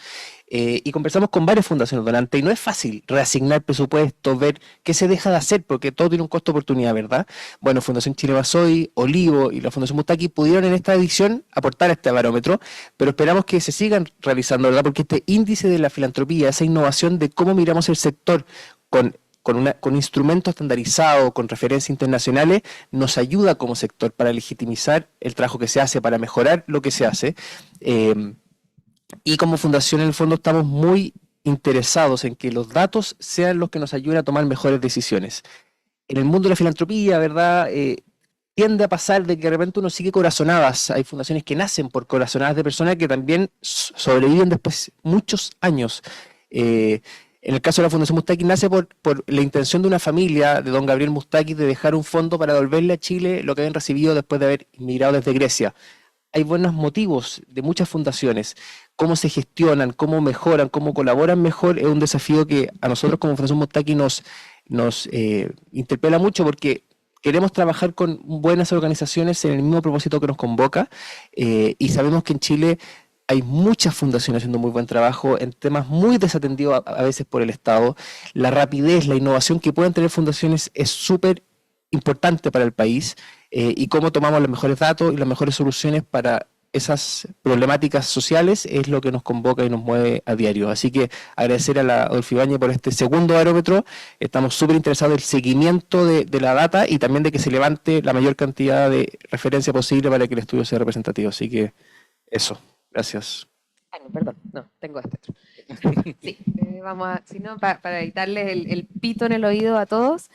y conversamos con varias fundaciones donantes y no es fácil reasignar presupuestos, ver qué se deja de hacer, porque todo tiene un costo de oportunidad, ¿verdad? Bueno, Fundación Chile Basoy, Olivo y la Fundación Mustaki pudieron en esta edición aportar a este barómetro, pero esperamos que se sigan realizando, ¿verdad? Porque este índice de la filantropía, esa innovación de cómo miramos el sector con instrumentos estandarizados, con referencias internacionales, nos ayuda como sector para legitimizar el trabajo que se hace, para mejorar lo que se hace. Y como fundación, en el fondo, estamos muy interesados en que los datos sean los que nos ayuden a tomar mejores decisiones. En el mundo de la filantropía, ¿verdad? Tiende a pasar de que de repente uno sigue corazonadas. Hay fundaciones que nacen por corazonadas de personas que también sobreviven después muchos años. En el caso de la Fundación Mustaki nace por la intención de una familia, de don Gabriel Mustaki, de dejar un fondo para devolverle a Chile lo que habían recibido después de haber inmigrado desde Grecia. Hay buenos motivos de muchas fundaciones. Cómo se gestionan, cómo mejoran, cómo colaboran mejor, es un desafío que a nosotros como Fundación Mustaki nos interpela mucho porque queremos trabajar con buenas organizaciones en el mismo propósito que nos convoca y sabemos que en Chile hay muchas fundaciones haciendo muy buen trabajo en temas muy desatendidos a veces por el Estado. La rapidez, la innovación que pueden tener fundaciones es súper importante para el país y cómo tomamos los mejores datos y las mejores soluciones para esas problemáticas sociales es lo que nos convoca y nos mueve a diario. Así que agradecer a la Adolfo Ibáñez por este segundo barómetro. Estamos súper interesados en el seguimiento de la data y también de que se levante la mayor cantidad de referencia posible para que el estudio sea representativo. Así que eso. Gracias. Ay, no, perdón, no, tengo este otro. Sí, vamos a, si no, para evitarles el pito en el oído a todos.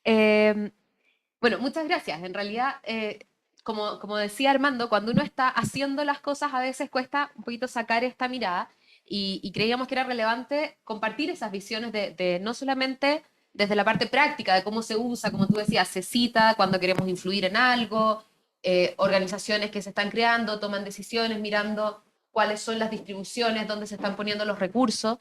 Bueno, muchas gracias. En realidad, como decía Armando, cuando uno está haciendo las cosas, a veces cuesta un poquito sacar esta mirada y creíamos que era relevante compartir esas visiones de no solamente desde la parte práctica, de cómo se usa, como tú decías, se cita cuando queremos influir en algo, organizaciones que se están creando, toman decisiones mirando cuáles son las distribuciones, dónde se están poniendo los recursos,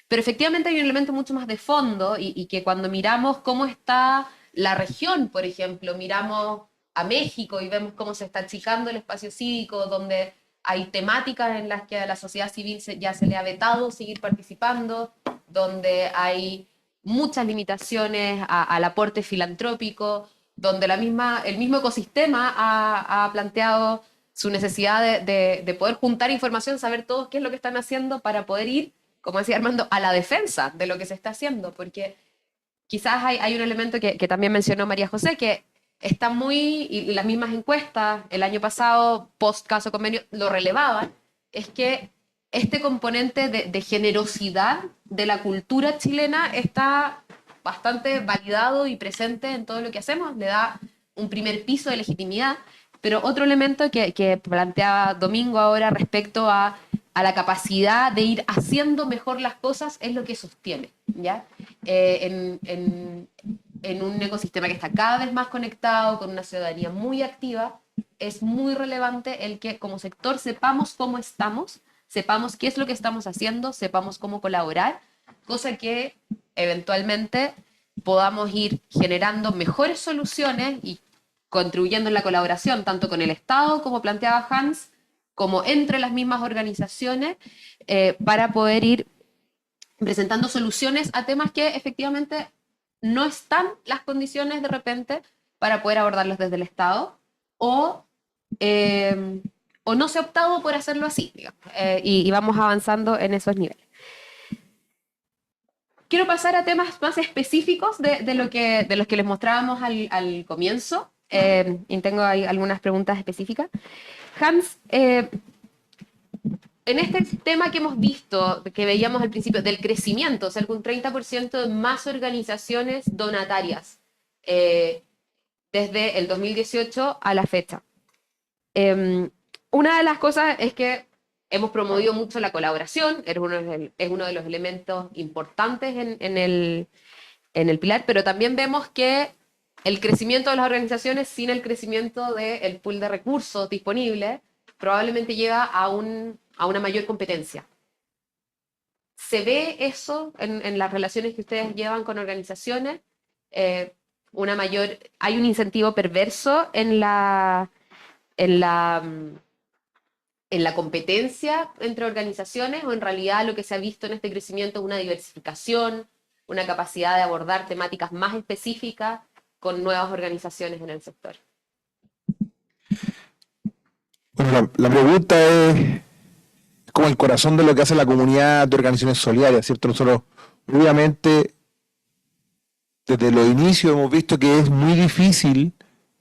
pero efectivamente hay un elemento mucho más de fondo y que cuando miramos cómo está la región, por ejemplo, miramos a México y vemos cómo se está achicando el espacio cívico, donde hay temáticas en las que a la sociedad civil ya se le ha vetado seguir participando, donde hay muchas limitaciones al aporte filantrópico, donde el mismo ecosistema ha planteado su necesidad de poder juntar información, saber todos qué es lo que están haciendo para poder ir, como decía Armando, a la defensa de lo que se está haciendo, porque quizás hay un elemento que también mencionó María José, que está y las mismas encuestas, el año pasado, post caso convenio, lo relevaban, es que este componente de generosidad de la cultura chilena está bastante validado y presente en todo lo que hacemos, le da un primer piso de legitimidad, pero otro elemento que planteaba Domingo ahora respecto a la capacidad de ir haciendo mejor las cosas es lo que sostiene, ¿ya? En un ecosistema que está cada vez más conectado, con una ciudadanía muy activa, es muy relevante el que como sector sepamos cómo estamos, sepamos qué es lo que estamos haciendo, sepamos cómo colaborar, cosa que eventualmente podamos ir generando mejores soluciones y contribuyendo en la colaboración, tanto con el Estado, como planteaba Hans, como entre las mismas organizaciones, para poder ir presentando soluciones a temas que efectivamente no están las condiciones de repente para poder abordarlos desde el Estado, o no se ha optado por hacerlo así, digamos, y vamos avanzando en esos niveles. Quiero pasar a temas más específicos de los que les mostrábamos al comienzo, y tengo ahí algunas preguntas específicas. Hans, en este tema que hemos visto, que veíamos al principio, del crecimiento, o sea, un 30% de más organizaciones donatarias desde el 2018 a la fecha. Una de las cosas es que hemos promovido mucho la colaboración, es uno de los elementos importantes en el pilar, pero también vemos que el crecimiento de las organizaciones sin el crecimiento del pool de recursos disponibles probablemente lleva a una mayor competencia, ¿Se ve eso en las relaciones que ustedes llevan con organizaciones? ¿Hay un incentivo perverso en la competencia entre organizaciones, o en realidad lo que se ha visto en este crecimiento es una diversificación, una capacidad de abordar temáticas más específicas con nuevas organizaciones en el sector? Bueno, la pregunta es como el corazón de lo que hace la comunidad de organizaciones solidarias, ¿cierto? Nosotros, obviamente, desde los inicios hemos visto que es muy difícil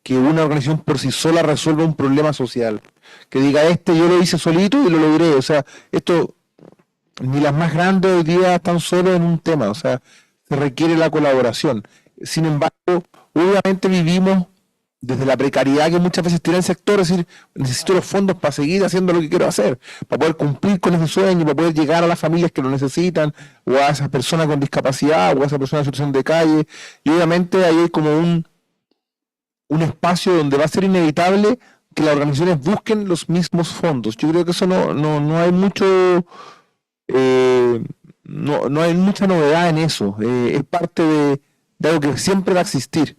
que una organización por sí sola resuelva un problema social. Que diga, yo lo hice solito y lo logré. O sea, esto, ni las más grandes hoy día están solo en un tema. O sea, se requiere la colaboración. Sin embargo, obviamente vivimos desde la precariedad que muchas veces tiene el sector, es decir, necesito los fondos para seguir haciendo lo que quiero hacer, para poder cumplir con ese sueño, para poder llegar a las familias que lo necesitan, o a esas personas con discapacidad, o a esas personas en situación de calle, y obviamente ahí hay como un espacio donde va a ser inevitable que las organizaciones busquen los mismos fondos. Yo creo que eso no hay mucho, no hay mucha novedad en eso, es parte de algo que siempre va a existir.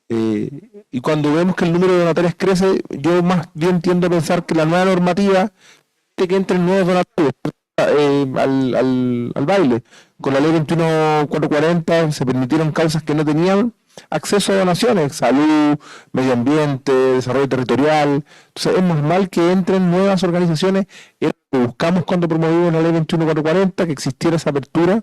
Y cuando vemos que el número de donatarios crece, yo más bien tiendo a pensar que la nueva normativa de que entren nuevos donatarios al baile. Con la ley 21440 se permitieron causas que no tenían acceso a donaciones, salud, medio ambiente, desarrollo territorial. Entonces es normal que entren nuevas organizaciones. Es lo que buscamos cuando promovimos la ley 21440, que existiera esa apertura.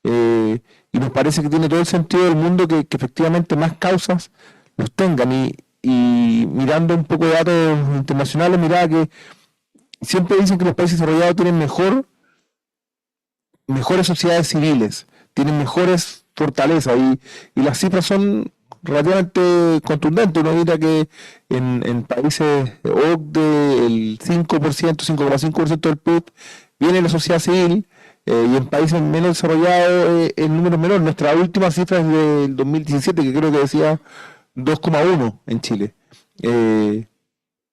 Y nos parece que tiene todo el sentido del mundo que efectivamente más causas los tengan. Y mirando un poco de datos internacionales, mirá que siempre dicen que los países desarrollados tienen mejores sociedades civiles, tienen mejores fortalezas, y las cifras son relativamente contundentes. Uno mira que en países OCDE el 5%, 5,5% del PIB viene de la sociedad civil, y en países menos desarrollados el número es menor. Nuestra última cifra es del 2017, que creo que decía 2,1 en Chile.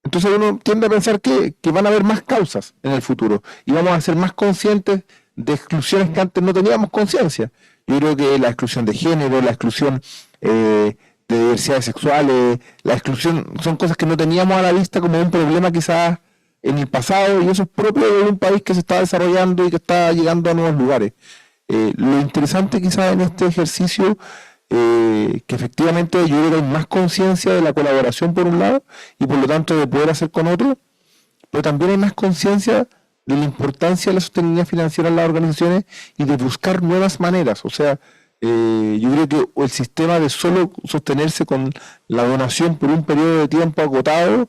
Entonces uno tiende a pensar que van a haber más causas en el futuro y vamos a ser más conscientes de exclusiones que antes no teníamos conciencia. Yo creo que la exclusión de género, la exclusión de diversidades sexuales, la exclusión son cosas que no teníamos a la vista como un problema quizás en el pasado, y eso es propio de un país que se está desarrollando y que está llegando a nuevos lugares. Lo interesante quizás en este ejercicio, que efectivamente yo creo que hay más conciencia de la colaboración por un lado, y por lo tanto de poder hacer con otros, pero también hay más conciencia de la importancia de la sostenibilidad financiera en las organizaciones y de buscar nuevas maneras. O sea, yo creo que el sistema de solo sostenerse con la donación por un periodo de tiempo agotado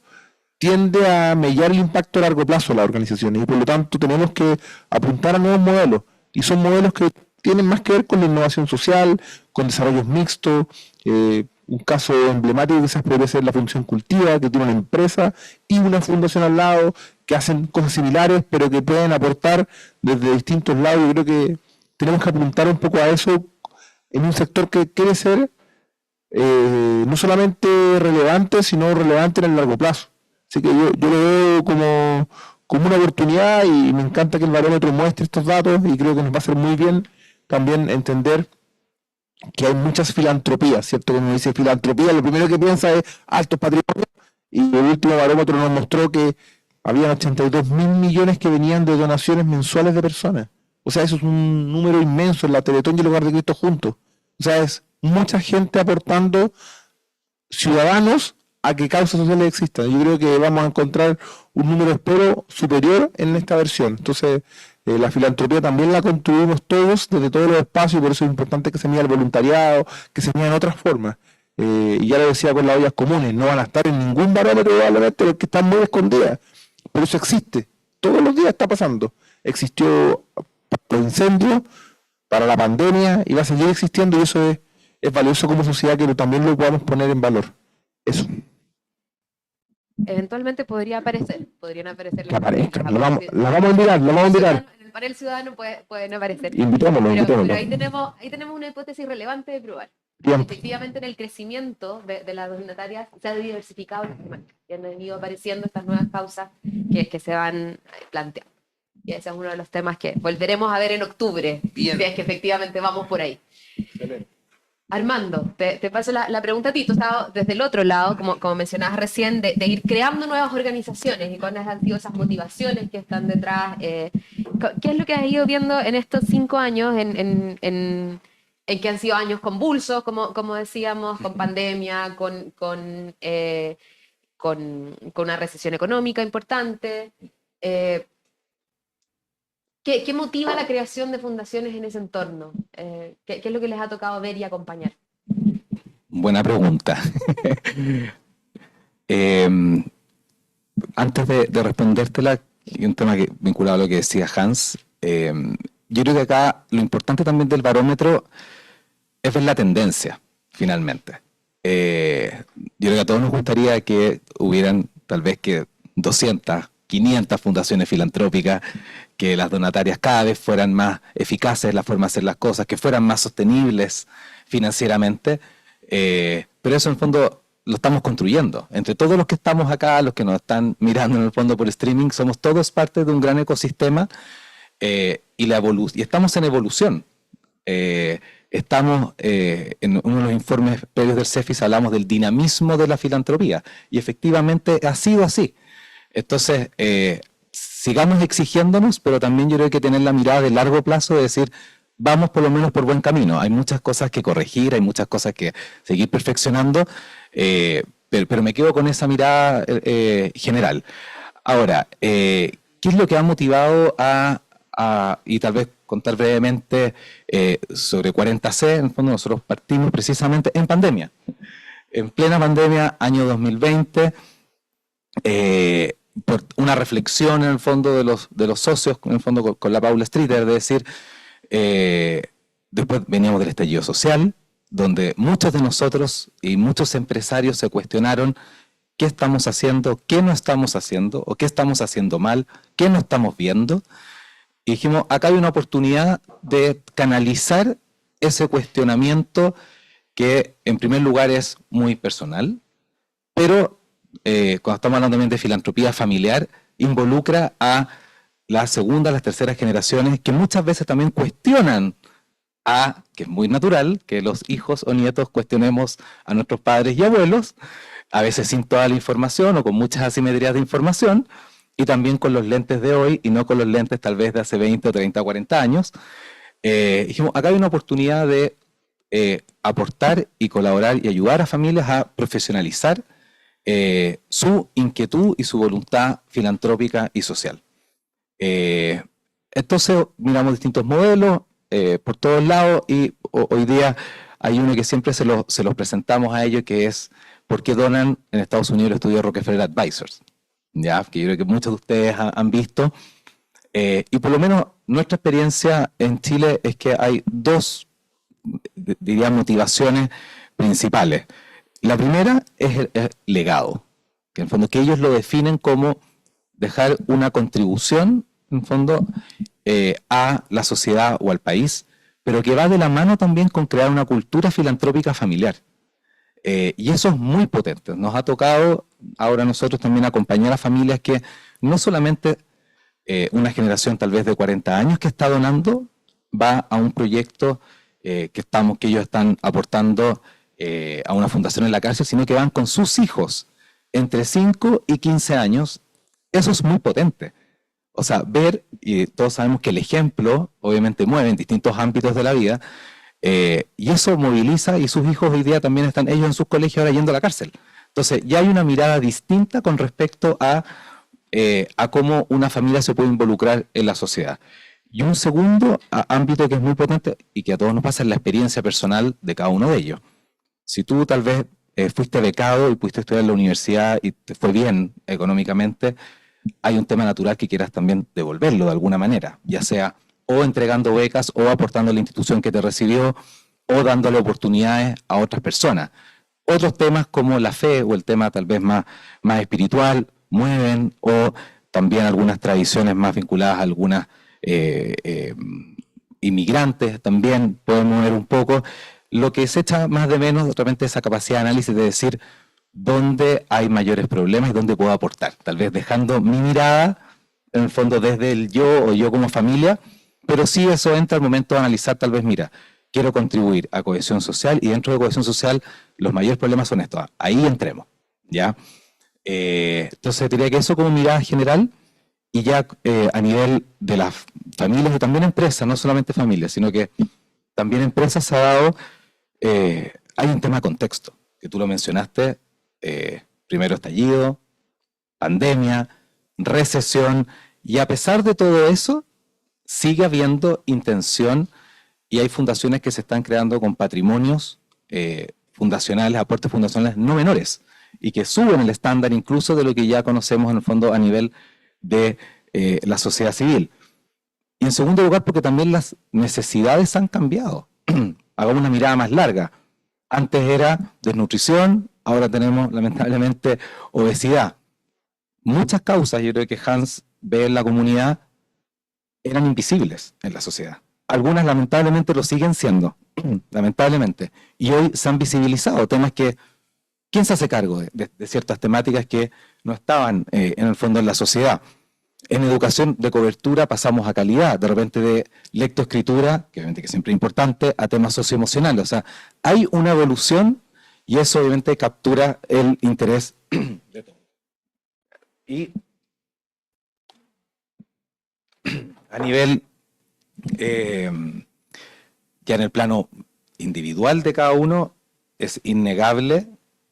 tiende a mellar el impacto a largo plazo de las organizaciones, y por lo tanto tenemos que apuntar a nuevos modelos, y son modelos que tienen más que ver con la innovación social, con desarrollos mixtos. Un caso emblemático quizás podría ser la Fundación Cultiva, que tiene una empresa y una fundación al lado que hacen cosas similares, pero que pueden aportar desde distintos lados. Yo creo que tenemos que apuntar un poco a eso en un sector que quiere ser no solamente relevante, sino relevante en el largo plazo. Así que yo lo veo como una oportunidad, y me encanta que el barómetro muestre estos datos, y creo que nos va a hacer muy bien también entender que hay muchas filantropías, ¿cierto? Cuando uno dice filantropía, lo primero que piensa es altos patrimonios, y el último barómetro nos mostró que habían 82.000 millones que venían de donaciones mensuales de personas. O sea, eso es un número inmenso en la Teletón y el Hogar de Cristo juntos. O sea, es mucha gente aportando, ciudadanos, a que causas sociales existan. Yo creo que vamos a encontrar un número, espero, superior en esta versión. Entonces, la filantropía también la construimos todos desde todos los espacios, y por eso es importante que se mida el voluntariado, que se mida en otras formas. Y ya lo decía con las ollas comunes, no van a estar en ningún barómetro probablemente porque están muy escondidas, pero eso existe. Todos los días está pasando. Existió para los incendios, para la pandemia, y va a seguir existiendo, y eso es valioso como sociedad que también lo podamos poner en valor. Eso. Eventualmente podrían aparecer Que aparezcan, la vamos a invitar, la vamos a invitar. En el panel ciudadano pueden aparecer. Invitémoslo. Pero ahí tenemos una hipótesis relevante de probar. Bien. Efectivamente, en el crecimiento de las donatarias se ha diversificado las temáticas, y han ido apareciendo estas nuevas causas que se van planteando. Y ese es uno de los temas que volveremos a ver en octubre, Bien. si es que efectivamente vamos por ahí. Armando, te paso la pregunta a ti. Tú estabas desde el otro lado, como mencionabas recién, de ir creando nuevas organizaciones y cuáles han sido esas motivaciones que están detrás. ¿Qué es lo que has ido viendo en estos 5 años, en que han sido años convulsos, como decíamos, con pandemia, con una recesión económica importante? ¿Qué motiva la creación de fundaciones en ese entorno? ¿Qué es lo que les ha tocado ver y acompañar? Buena pregunta. Eh, Antes de respondértela, y un tema vinculado a lo que decía Hans, yo creo que acá lo importante también del barómetro es ver la tendencia, finalmente. Yo creo que a todos nos gustaría que hubieran tal vez que 200, 500 fundaciones filantrópicas, que las donatarias cada vez fueran más eficaces en la forma de hacer las cosas, que fueran más sostenibles financieramente, pero eso en el fondo lo estamos construyendo. Entre todos los que estamos acá, los que nos están mirando en el fondo por streaming, somos todos parte de un gran ecosistema y estamos en evolución. Estamos en uno de los informes previos del CEFIS, hablamos del dinamismo de la filantropía y efectivamente ha sido así. Entonces, sigamos exigiéndonos, pero también yo creo que tener la mirada de largo plazo de decir, vamos por lo menos por buen camino. Hay muchas cosas que corregir, hay muchas cosas que seguir perfeccionando, pero me quedo con esa mirada general. Ahora, ¿qué es lo que ha motivado y tal vez contar brevemente sobre 40C? En el fondo nosotros partimos precisamente en pandemia. En plena pandemia, año 2020, por una reflexión en el fondo de los socios, en el fondo con la Paula Streeter, de decir, después veníamos del estallido social, donde muchos de nosotros y muchos empresarios se cuestionaron qué estamos haciendo, qué no estamos haciendo, o qué estamos haciendo mal, qué no estamos viendo. Y dijimos, acá hay una oportunidad de canalizar ese cuestionamiento que en primer lugar es muy personal, pero cuando estamos hablando también de filantropía familiar, involucra a las segundas, las terceras generaciones que muchas veces también cuestionan que es muy natural que los hijos o nietos cuestionemos a nuestros padres y abuelos, a veces sin toda la información o con muchas asimetrías de información, y también con los lentes de hoy y no con los lentes tal vez de hace 20 o 30 o 40 años. Dijimos, acá hay una oportunidad de aportar y colaborar y ayudar a familias a profesionalizar su inquietud y su voluntad filantrópica y social. Entonces miramos distintos modelos por todos lados y hoy día hay uno que siempre se los presentamos a ellos, que es ¿por qué donan en Estados Unidos el estudio Rockefeller Advisors? ¿Ya? Que yo creo que muchos de ustedes han visto. Y por lo menos nuestra experiencia en Chile es que hay dos, diría, motivaciones principales. La primera es el legado, que en el fondo que ellos lo definen como dejar una contribución, en el fondo, a la sociedad o al país, pero que va de la mano también con crear una cultura filantrópica familiar. Y eso es muy potente. Nos ha tocado ahora a nosotros también acompañar a familias que no solamente una generación tal vez de 40 años que está donando, va a un proyecto que ellos están aportando a una fundación en la cárcel, sino que van con sus hijos entre 5 y 15 años. Eso es muy potente. O sea, ver, y todos sabemos que el ejemplo obviamente mueve en distintos ámbitos de la vida, y eso moviliza, y sus hijos hoy día también están ellos en sus colegios ahora yendo a la cárcel. Entonces ya hay una mirada distinta con respecto a cómo una familia se puede involucrar en la sociedad. Y un segundo ámbito que es muy potente y que a todos nos pasa es la experiencia personal de cada uno de ellos. Si tú tal vez fuiste becado y pudiste estudiar en la universidad y te fue bien económicamente, hay un tema natural que quieras también devolverlo de alguna manera, ya sea o entregando becas o aportando a la institución que te recibió o dándole oportunidades a otras personas. Otros temas como la fe o el tema tal vez más espiritual mueven, o también algunas tradiciones más vinculadas a algunas inmigrantes también pueden mover un poco. Lo que se echa más de menos de repente esa capacidad de análisis de decir dónde hay mayores problemas y dónde puedo aportar, tal vez dejando mi mirada en el fondo desde el yo o yo como familia, pero sí eso entra al momento de analizar tal vez, mira, quiero contribuir a cohesión social y dentro de cohesión social los mayores problemas son estos. Ahí entremos, ¿ya? Entonces diría que eso como mirada general y ya a nivel de las familias y también empresas, no solamente familias, sino que también empresas se ha dado, hay un tema de contexto, que tú lo mencionaste, primero estallido, pandemia, recesión, y a pesar de todo eso, sigue habiendo intención y hay fundaciones que se están creando con patrimonios fundacionales, aportes fundacionales no menores, y que suben el estándar incluso de lo que ya conocemos en el fondo a nivel de la sociedad civil. Y en segundo lugar, porque también las necesidades han cambiado. Hagamos una mirada más larga. Antes era desnutrición, ahora tenemos lamentablemente obesidad. Muchas causas, yo creo que Hans ve en la comunidad, eran invisibles en la sociedad. Algunas lamentablemente lo siguen siendo, lamentablemente. Y hoy se han visibilizado temas que, ¿quién se hace cargo de ciertas temáticas que no estaban en el fondo en la sociedad? En educación de cobertura pasamos a calidad, de repente de lectoescritura, que obviamente que siempre es importante, a temas socioemocionales. O sea, hay una evolución y eso obviamente captura el interés de todos. Y a nivel, ya en el plano individual de cada uno, es innegable,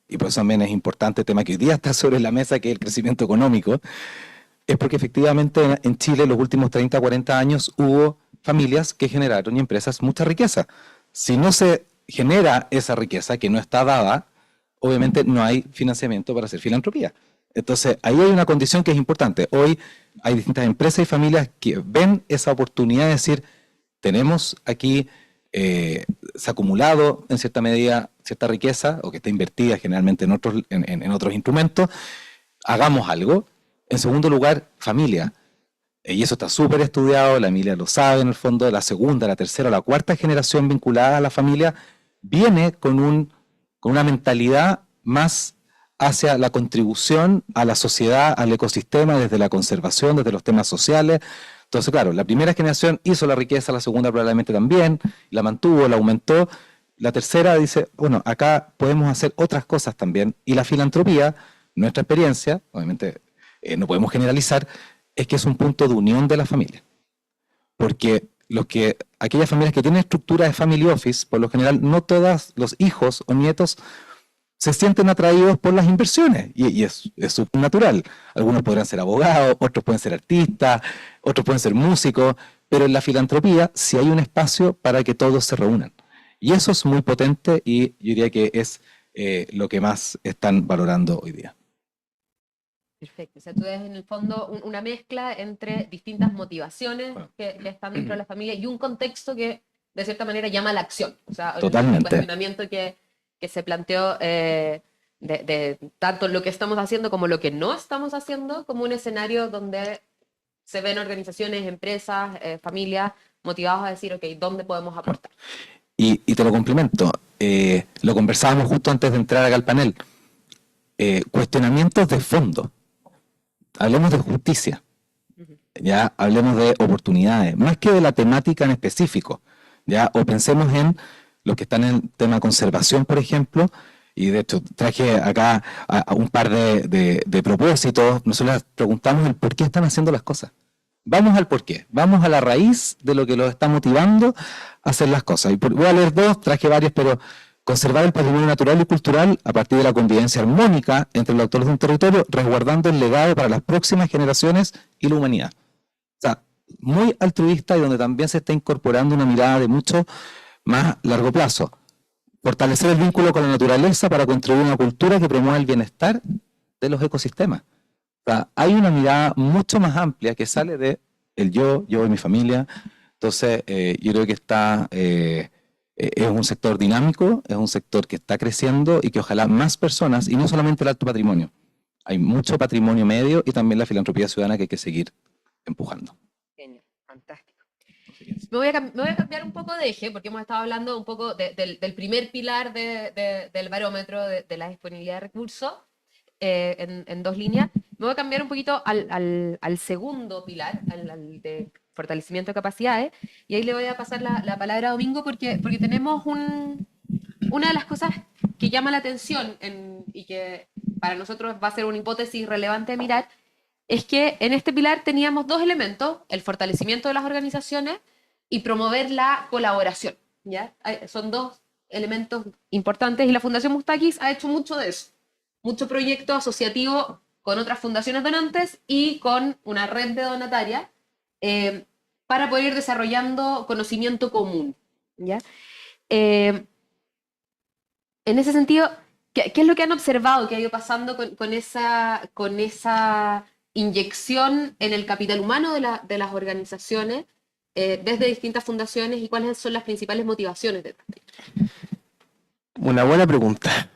y por eso también es importante el tema que hoy día está sobre la mesa, que es el crecimiento económico, es porque efectivamente en Chile en los últimos 30, 40 años hubo familias que generaron y empresas mucha riqueza. Si no se genera esa riqueza que no está dada, obviamente no hay financiamiento para hacer filantropía. Entonces, ahí hay una condición que es importante. Hoy hay distintas empresas y familias que ven esa oportunidad de decir, tenemos aquí, se ha acumulado en cierta medida cierta riqueza, o que está invertida generalmente en otros instrumentos, hagamos algo. En segundo lugar, familia. Y eso está súper estudiado, la familia lo sabe en el fondo, la segunda, la tercera, la cuarta generación vinculada a la familia viene con una mentalidad más hacia la contribución a la sociedad, al ecosistema, desde la conservación, desde los temas sociales. Entonces, claro, la primera generación hizo la riqueza, la segunda probablemente también, la mantuvo, la aumentó. La tercera dice, bueno, acá podemos hacer otras cosas también. Y la filantropía, nuestra experiencia, obviamente no podemos generalizar, es que es un punto de unión de la familia. Porque aquellas familias que tienen estructura de family office, por lo general, no todos los hijos o nietos se sienten atraídos por las inversiones, y es natural. Algunos podrán ser abogados, otros pueden ser artistas, otros pueden ser músicos, pero en la filantropía sí hay un espacio para que todos se reúnan. Y eso es muy potente y yo diría que es lo que más están valorando hoy día. Perfecto. O sea, tú ves en el fondo una mezcla entre distintas motivaciones que están dentro de la familia y un contexto que de cierta manera llama a la acción. O sea, Totalmente. el cuestionamiento que se planteó de tanto lo que estamos haciendo como lo que no estamos haciendo, como un escenario donde se ven organizaciones, empresas, familias motivados a decir, ok, ¿dónde podemos aportar? Y te lo complemento, lo conversábamos justo antes de entrar acá al panel. Cuestionamientos de fondo. Hablemos de justicia, ya hablemos de oportunidades, más que de la temática en específico, ya, o pensemos en los que están en el tema de conservación, por ejemplo, y de hecho traje acá a un par de propósitos. Nosotros preguntamos el por qué están haciendo las cosas. Vamos al por qué, vamos a la raíz de lo que los está motivando a hacer las cosas. Y voy a leer dos, traje varios, pero conservar el patrimonio natural y cultural a partir de la convivencia armónica entre los actores de un territorio, resguardando el legado para las próximas generaciones y la humanidad. O sea, muy altruista y donde también se está incorporando una mirada de mucho más largo plazo. Fortalecer el vínculo con la naturaleza para construir una cultura que promueva el bienestar de los ecosistemas. O sea, hay una mirada mucho más amplia que sale de el yo y mi familia. Entonces, yo creo que es un sector dinámico, es un sector que está creciendo y que ojalá más personas, y no solamente el alto patrimonio, hay mucho patrimonio medio y también la filantropía ciudadana que hay que seguir empujando. Genial, fantástico. Me voy a cambiar un poco de eje, porque hemos estado hablando un poco del primer pilar del barómetro de la disponibilidad de recursos en dos líneas. Me voy a cambiar un poquito al segundo pilar, al de fortalecimiento de capacidades, y ahí le voy a pasar la palabra a Domingo porque tenemos una de las cosas que llama la atención y que para nosotros va a ser una hipótesis relevante de mirar, es que en este pilar teníamos dos elementos, el fortalecimiento de las organizaciones y promover la colaboración, ¿ya? Son dos elementos importantes y la Fundación Mustakis ha hecho mucho de eso, mucho proyecto asociativo con otras fundaciones donantes y con una red de donatarias para poder ir desarrollando conocimiento común, ¿ya? En ese sentido, ¿qué es lo que han observado que ha ido pasando con esa inyección en el capital humano de las organizaciones desde distintas fundaciones y cuáles son las principales motivaciones detrás de esto? Una buena pregunta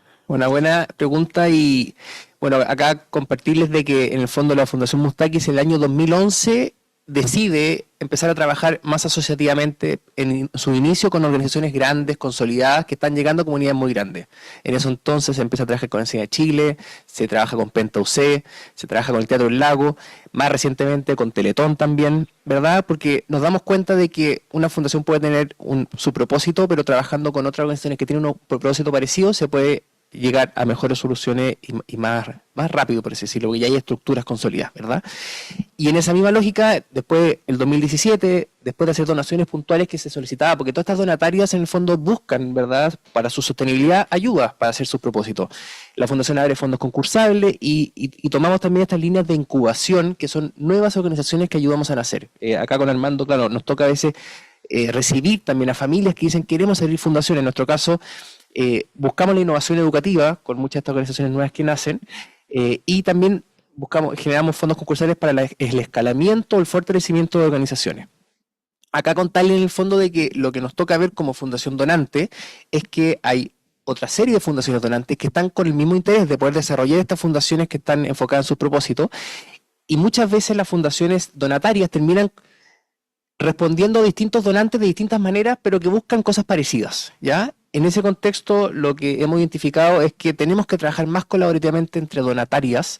y bueno, acá compartirles de que en el fondo la Fundación Mustakis en el año 2011 decide empezar a trabajar más asociativamente en su inicio con organizaciones grandes, consolidadas, que están llegando a comunidades muy grandes. En eso entonces se empieza a trabajar con Enseña de Chile, se trabaja con Penta UC, se trabaja con el Teatro del Lago, más recientemente con Teletón también, ¿verdad? Porque nos damos cuenta de que una fundación puede tener su propósito, pero trabajando con otras organizaciones que tienen un propósito parecido, se puede llegar a mejores soluciones y más rápido, por así decirlo, porque ya hay estructuras consolidadas, ¿verdad? Y en esa misma lógica, después, el 2017, después de hacer donaciones puntuales que se solicitaba, porque todas estas donatarias en el fondo buscan, ¿verdad?, para su sostenibilidad, ayuda para hacer sus propósitos. La Fundación abre fondos concursables y tomamos también estas líneas de incubación, que son nuevas organizaciones que ayudamos a nacer. Acá con Armando, claro, nos toca a veces recibir también a familias que dicen queremos abrir fundaciones. En nuestro caso, buscamos la innovación educativa con muchas de estas organizaciones nuevas que nacen y también generamos fondos concursales para el escalamiento o el fortalecimiento de organizaciones. Acá contarle en el fondo de que lo que nos toca ver como fundación donante es que hay otra serie de fundaciones donantes que están con el mismo interés de poder desarrollar estas fundaciones que están enfocadas en sus propósitos y muchas veces las fundaciones donatarias terminan respondiendo a distintos donantes de distintas maneras, pero que buscan cosas parecidas, ¿ya? En ese contexto, lo que hemos identificado es que tenemos que trabajar más colaborativamente entre donatarias,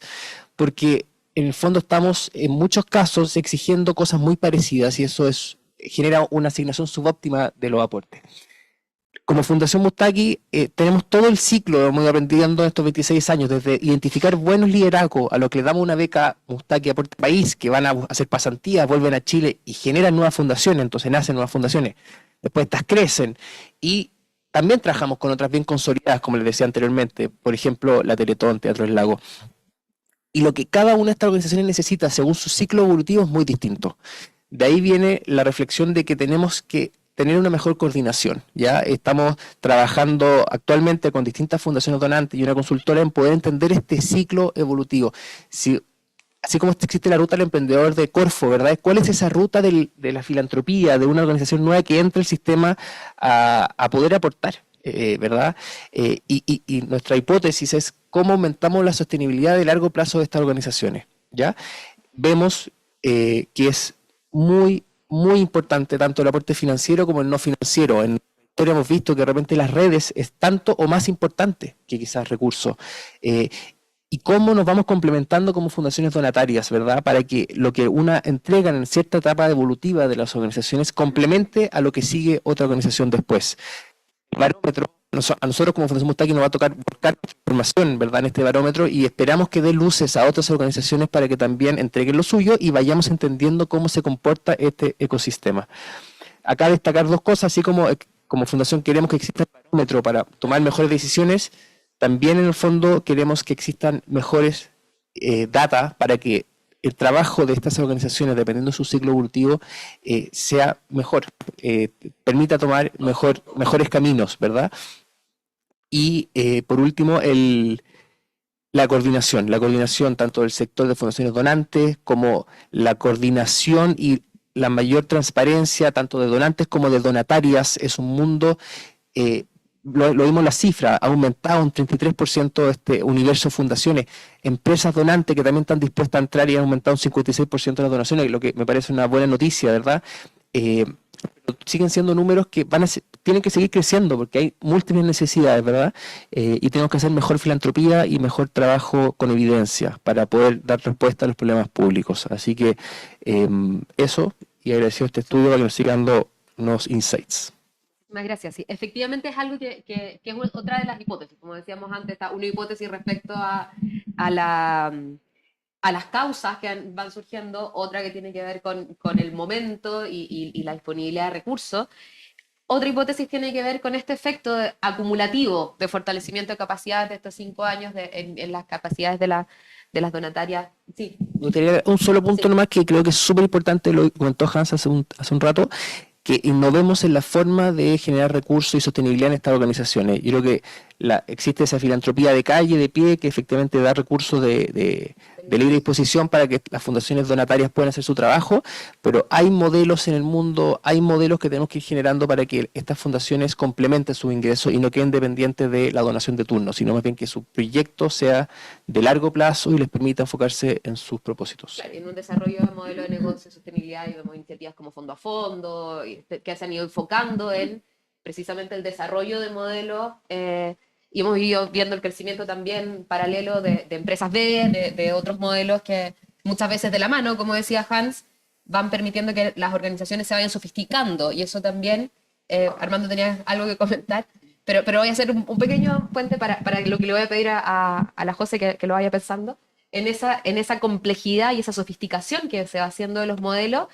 porque en el fondo estamos en muchos casos exigiendo cosas muy parecidas y eso genera una asignación subóptima de los aportes. Como Fundación Mustakis tenemos todo el ciclo, hemos ido aprendiendo en estos 26 años, desde identificar buenos liderazgos, a los que le damos una beca Mustakis Aporte País, que van a hacer pasantías, vuelven a Chile y generan nuevas fundaciones, entonces nacen nuevas fundaciones. Después estas crecen y también trabajamos con otras bien consolidadas, como les decía anteriormente, por ejemplo, la Teletón, Teatro del Lago. Y lo que cada una de estas organizaciones necesita según su ciclo evolutivo es muy distinto. De ahí viene la reflexión de que tenemos que tener una mejor coordinación. Ya estamos trabajando actualmente con distintas fundaciones donantes y una consultora en poder entender este ciclo evolutivo. Así como existe la ruta del emprendedor de Corfo, ¿verdad? ¿Cuál es esa ruta de la filantropía, de una organización nueva que entra al sistema a poder aportar, ¿verdad? Y nuestra hipótesis es cómo aumentamos la sostenibilidad de largo plazo de estas organizaciones, ¿ya? Vemos que es muy importante tanto el aporte financiero como el no financiero. En la historia hemos visto que de repente las redes es tanto o más importante que quizás recursos. Y cómo nos vamos complementando como fundaciones donatarias, ¿verdad? Para que lo que una entrega en cierta etapa evolutiva de las organizaciones complemente a lo que sigue otra organización después. El barómetro, a nosotros como Fundación Mustakis nos va a tocar buscar información, ¿verdad?, en este barómetro y esperamos que dé luces a otras organizaciones para que también entreguen lo suyo y vayamos entendiendo cómo se comporta este ecosistema. Acá destacar dos cosas, así como fundación queremos que exista un barómetro para tomar mejores decisiones. También en el fondo queremos que existan mejores data para que el trabajo de estas organizaciones, dependiendo de su ciclo evolutivo, sea mejor, permita tomar mejores caminos, ¿verdad? Y por último, la coordinación tanto del sector de fundaciones donantes como la coordinación y la mayor transparencia tanto de donantes como de donatarias. Es un mundo... Lo vimos en la cifra, ha aumentado un 33% este universo de fundaciones, empresas donantes que también están dispuestas a entrar y han aumentado un 56% de las donaciones, lo que me parece una buena noticia, ¿verdad? siguen siendo números que tienen que seguir creciendo porque hay múltiples necesidades, ¿verdad? Y tenemos que hacer mejor filantropía y mejor trabajo con evidencia para poder dar respuesta a los problemas públicos. Así que eso, y agradecido este estudio para que nos siga dando unos insights. Muchas gracias. Sí, efectivamente es algo que es otra de las hipótesis. Como decíamos antes, está una hipótesis respecto a las causas que van surgiendo, otra que tiene que ver con el momento y la disponibilidad de recursos. Otra hipótesis tiene que ver con este efecto acumulativo de fortalecimiento de capacidades de estos 5 años en las capacidades de las donatarias. Sí. Me gustaría un solo punto nomás que creo que es súper importante, lo comentó Hans hace un rato, que innovemos en la forma de generar recursos y sostenibilidad en estas organizaciones. Yo creo que existe esa filantropía de calle, de pie, que efectivamente da recursos de libre disposición para que las fundaciones donatarias puedan hacer su trabajo, pero hay modelos en el mundo, hay modelos que tenemos que ir generando para que estas fundaciones complementen sus ingresos y no queden dependientes de la donación de turno, sino más bien que su proyecto sea de largo plazo y les permita enfocarse en sus propósitos. Claro, en un desarrollo de modelo de negocio, sostenibilidad, y vemos iniciativas como Fondo a Fondo, que se han ido enfocando en precisamente el desarrollo de modelos, y hemos ido viendo el crecimiento también paralelo de empresas B, de otros modelos que muchas veces de la mano, como decía Hans, van permitiendo que las organizaciones se vayan sofisticando, y eso también, Armando tenía algo que comentar, pero voy a hacer un pequeño puente para lo que le voy a pedir a la José que lo vaya pensando, en esa complejidad y esa sofisticación que se va haciendo de los modelos.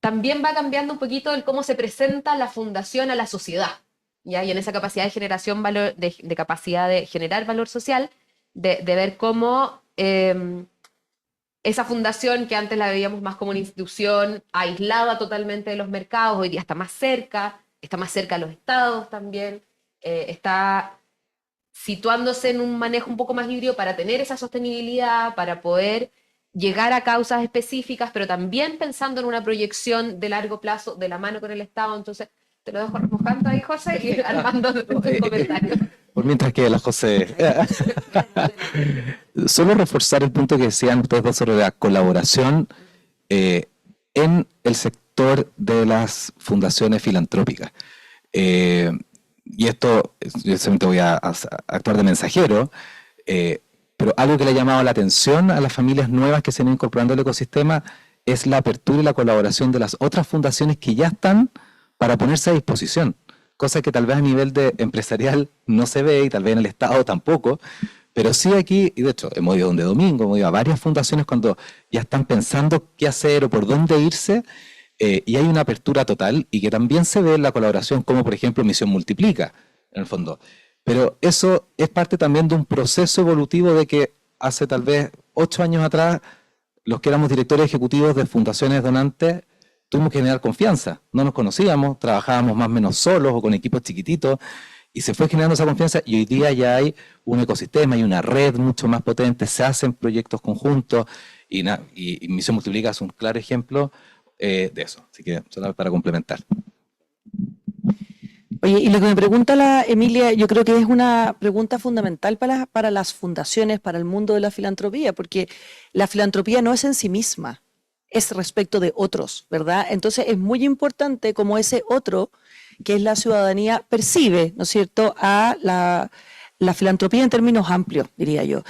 También va cambiando un poquito el cómo se presenta la fundación a la sociedad, ¿ya? Y en esa capacidad de generación de capacidad de generar valor social, de ver cómo esa fundación que antes la veíamos más como una institución aislada totalmente de los mercados, hoy día está más cerca a los estados también, está situándose en un manejo un poco más híbrido para tener esa sostenibilidad, para poder llegar a causas específicas, pero también pensando en una proyección de largo plazo de la mano con el Estado. Entonces, te lo dejo mojando ahí, José, y Armando tu comentario. Por mientras que la José... Solo reforzar el punto que decían ustedes dos sobre la colaboración en el sector de las fundaciones filantrópicas. Y esto, yo solamente voy a actuar de mensajero, pero algo que le ha llamado la atención a las familias nuevas que se han incorporando al ecosistema es la apertura y la colaboración de las otras fundaciones que ya están para ponerse a disposición, cosa que tal vez a nivel de empresarial no se ve y tal vez en el Estado tampoco, pero sí aquí, y de hecho hemos ido donde domingo, hemos ido a varias fundaciones cuando ya están pensando qué hacer o por dónde irse, y hay una apertura total y que también se ve en la colaboración, como por ejemplo Misión Multiplica, en el fondo. Pero eso es parte también de un proceso evolutivo de que hace tal vez 8 años atrás, los que éramos directores ejecutivos de fundaciones donantes, tuvimos que generar confianza. No nos conocíamos, trabajábamos más o menos solos o con equipos chiquititos, y se fue generando esa confianza, y hoy día ya hay un ecosistema, hay una red mucho más potente, se hacen proyectos conjuntos, y Misión Multiplica es un claro ejemplo de eso. Así que solo para complementar. Oye, y lo que me pregunta la Emilia, yo creo que es una pregunta fundamental para las fundaciones, para el mundo de la filantropía, porque la filantropía no es en sí misma, es respecto de otros, ¿verdad? Entonces es muy importante cómo ese otro, que es la ciudadanía, percibe, ¿no es cierto?, a la filantropía en términos amplios, diría yo.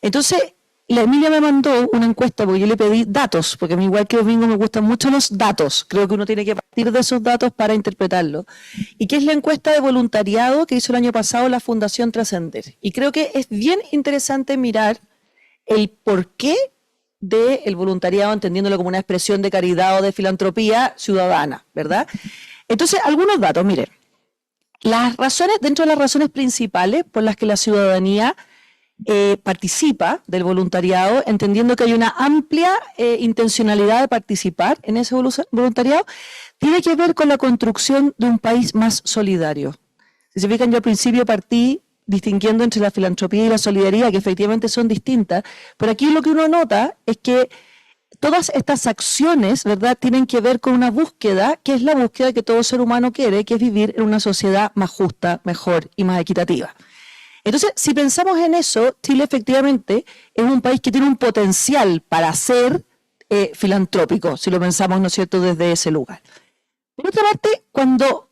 Entonces, la Emilia me mandó una encuesta porque yo le pedí datos, porque a mí igual que Domingo me gustan mucho los datos. Creo que uno tiene que partir de esos datos para interpretarlos. Y que es la encuesta de voluntariado que hizo el año pasado la Fundación Trascender. Y creo que es bien interesante mirar el porqué del voluntariado, entendiéndolo como una expresión de caridad o de filantropía ciudadana, ¿verdad? Entonces, algunos datos, miren. Las razones, dentro de las razones principales por las que la ciudadanía participa del voluntariado, entendiendo que hay una amplia intencionalidad de participar en ese voluntariado, tiene que ver con la construcción de un país más solidario. Si se fijan, yo al principio partí distinguiendo entre la filantropía y la solidaridad, que efectivamente son distintas, pero aquí lo que uno nota es que todas estas acciones, ¿verdad?, tienen que ver con una búsqueda, que es la búsqueda que todo ser humano quiere, que es vivir en una sociedad más justa, mejor y más equitativa. Entonces, si pensamos en eso, Chile efectivamente es un país que tiene un potencial para ser filantrópico, si lo pensamos, ¿no es cierto?, desde ese lugar. Por otra parte,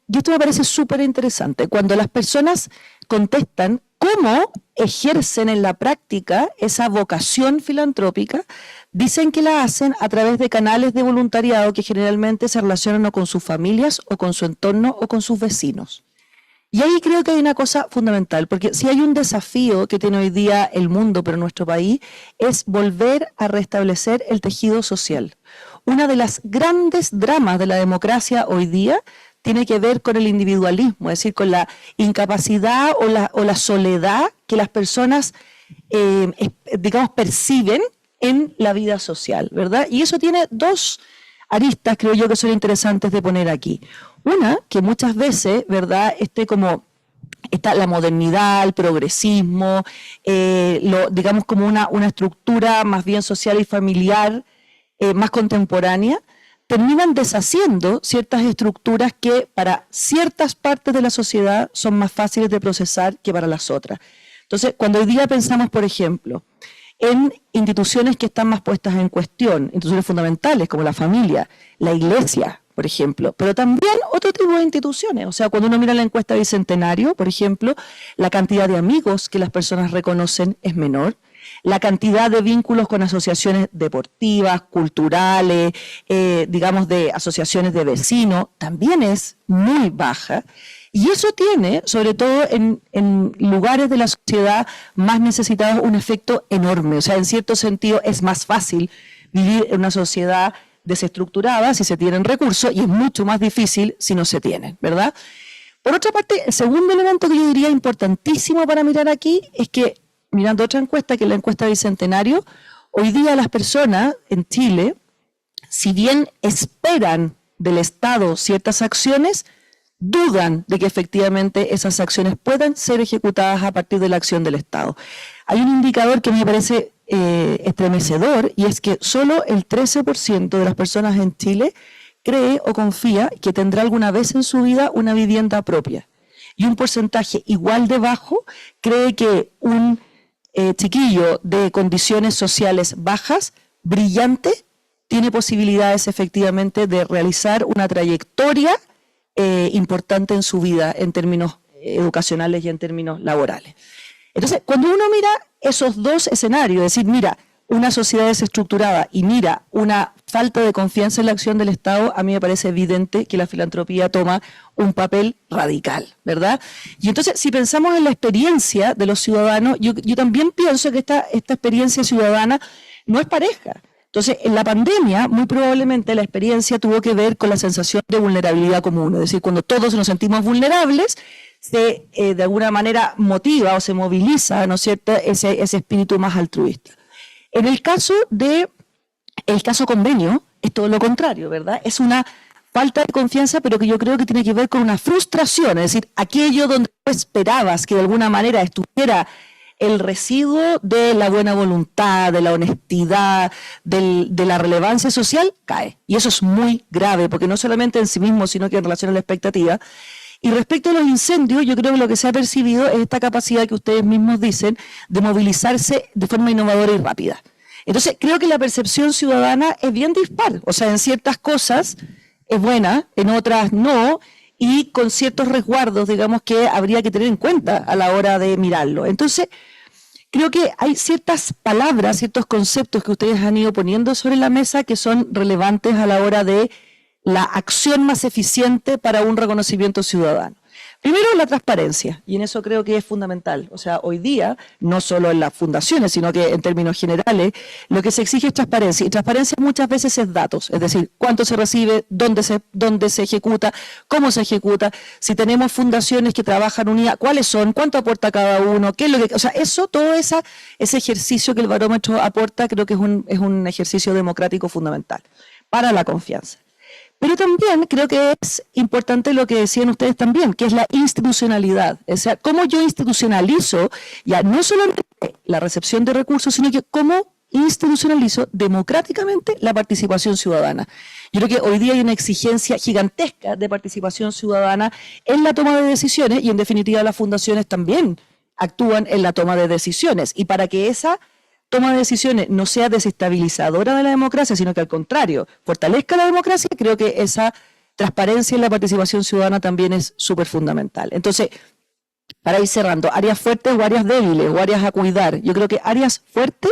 y esto me parece súper interesante, cuando las personas contestan cómo ejercen en la práctica esa vocación filantrópica, dicen que la hacen a través de canales de voluntariado que generalmente se relacionan o con sus familias o con su entorno o con sus vecinos. Y ahí creo que hay una cosa fundamental, porque si hay un desafío que tiene hoy día el mundo, pero nuestro país, es volver a restablecer el tejido social. Una de las grandes dramas de la democracia hoy día tiene que ver con el individualismo, es decir, con la incapacidad o la soledad que las personas, digamos, perciben en la vida social, ¿verdad? Y eso tiene dos aristas, creo yo, que son interesantes de poner aquí. Una, que muchas veces, ¿verdad?, está la modernidad, el progresismo, digamos como una estructura más bien social y familiar, más contemporánea, terminan deshaciendo ciertas estructuras que para ciertas partes de la sociedad son más fáciles de procesar que para las otras. Entonces, cuando hoy día pensamos, por ejemplo, en instituciones que están más puestas en cuestión, instituciones fundamentales como la familia, la iglesia, por ejemplo, pero también otro tipo de instituciones. O sea, cuando uno mira la encuesta Bicentenario, por ejemplo, la cantidad de amigos que las personas reconocen es menor, la cantidad de vínculos con asociaciones deportivas, culturales, digamos de asociaciones de vecinos, también es muy baja. Y eso tiene, sobre todo en lugares de la sociedad más necesitados, un efecto enorme. O sea, en cierto sentido es más fácil vivir en una sociedad desestructurada si se tienen recursos y es mucho más difícil si no se tienen, ¿verdad? Por otra parte, el segundo elemento que yo diría importantísimo para mirar aquí es que, mirando otra encuesta, que es la encuesta Bicentenario, hoy día las personas en Chile, si bien esperan del Estado ciertas acciones, dudan de que efectivamente esas acciones puedan ser ejecutadas a partir de la acción del Estado. Hay un indicador que me parece estremecedor, y es que solo el 13% de las personas en Chile cree o confía que tendrá alguna vez en su vida una vivienda propia. Y un porcentaje igual de bajo cree que un chiquillo de condiciones sociales bajas, brillante, tiene posibilidades efectivamente de realizar una trayectoria importante en su vida en términos educacionales y en términos laborales. Entonces, cuando uno mira esos dos escenarios, es decir, mira una sociedad desestructurada y mira una falta de confianza en la acción del Estado, a mí me parece evidente que la filantropía toma un papel radical, ¿verdad? Y entonces, si pensamos en la experiencia de los ciudadanos, yo también pienso que esta experiencia ciudadana no es pareja. Entonces, en la pandemia, muy probablemente la experiencia tuvo que ver con la sensación de vulnerabilidad común, es decir, cuando todos nos sentimos vulnerables, se de alguna manera motiva o se moviliza, ¿no es cierto?, ese espíritu más altruista. En el caso convenio, es todo lo contrario, ¿verdad? Es una falta de confianza, pero que yo creo que tiene que ver con una frustración, es decir, aquello donde tú esperabas que de alguna manera estuviera el residuo de la buena voluntad, de la honestidad, de la relevancia social, cae. Y eso es muy grave, porque no solamente en sí mismo, sino que en relación a la expectativa. Y respecto a los incendios, yo creo que lo que se ha percibido es esta capacidad que ustedes mismos dicen de movilizarse de forma innovadora y rápida. Entonces, creo que la percepción ciudadana es bien dispar. O sea, en ciertas cosas es buena, en otras no, y con ciertos resguardos, digamos, que habría que tener en cuenta a la hora de mirarlo. Entonces, creo que hay ciertas palabras, ciertos conceptos que ustedes han ido poniendo sobre la mesa que son relevantes a la hora de la acción más eficiente para un reconocimiento ciudadano. Primero, la transparencia, y en eso creo que es fundamental. O sea, hoy día, no solo en las fundaciones, sino que en términos generales, lo que se exige es transparencia. Y transparencia muchas veces es datos, es decir, cuánto se recibe, dónde se ejecuta, cómo se ejecuta, si tenemos fundaciones que trabajan unidas, cuáles son, cuánto aporta cada uno, qué es lo que... O sea, eso, todo ese ejercicio que el barómetro aporta, creo que es un ejercicio democrático fundamental para la confianza. Pero también creo que es importante lo que decían ustedes también, que es la institucionalidad. O sea, cómo yo institucionalizo ya no solamente la recepción de recursos, sino que cómo institucionalizo democráticamente la participación ciudadana. Yo creo que hoy día hay una exigencia gigantesca de participación ciudadana en la toma de decisiones y en definitiva las fundaciones también actúan en la toma de decisiones. Y para que esa toma de decisiones no sea desestabilizadora de la democracia, sino que al contrario, fortalezca la democracia, creo que esa transparencia en la participación ciudadana también es súper fundamental. Entonces, para ir cerrando, áreas fuertes o áreas débiles o áreas a cuidar. Yo creo que áreas fuertes,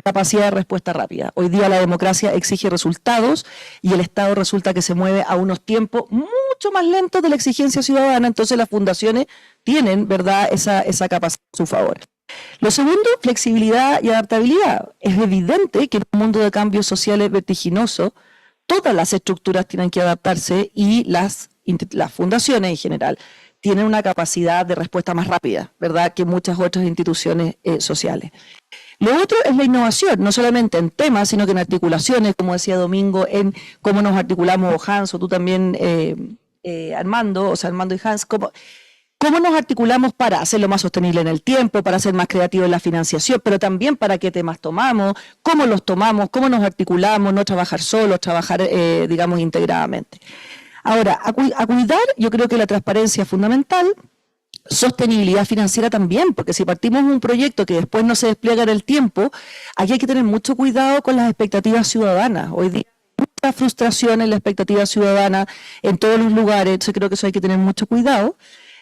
capacidad de respuesta rápida. Hoy día la democracia exige resultados y el Estado resulta que se mueve a unos tiempos mucho más lentos de la exigencia ciudadana, entonces las fundaciones tienen, ¿verdad?, esa capacidad a su favor. Lo segundo, flexibilidad y adaptabilidad. Es evidente que en un mundo de cambios sociales vertiginosos, todas las estructuras tienen que adaptarse y las fundaciones en general tienen una capacidad de respuesta más rápida, ¿verdad?, que muchas otras instituciones sociales. Lo otro es la innovación, no solamente en temas, sino que en articulaciones, como decía Domingo, en cómo nos articulamos, o Hans, o tú también, Armando, o sea, Armando y Hans, cómo nos articulamos para hacerlo más sostenible en el tiempo, para ser más creativos en la financiación, pero también para qué temas tomamos, cómo los tomamos, cómo nos articulamos, no trabajar solos, trabajar, digamos, integradamente. Ahora, a cuidar, yo creo que la transparencia es fundamental, sostenibilidad financiera también, porque si partimos de un proyecto que después no se despliega en el tiempo, aquí hay que tener mucho cuidado con las expectativas ciudadanas. Hoy día hay mucha frustración en la expectativa ciudadana en todos los lugares, entonces creo que eso hay que tener mucho cuidado.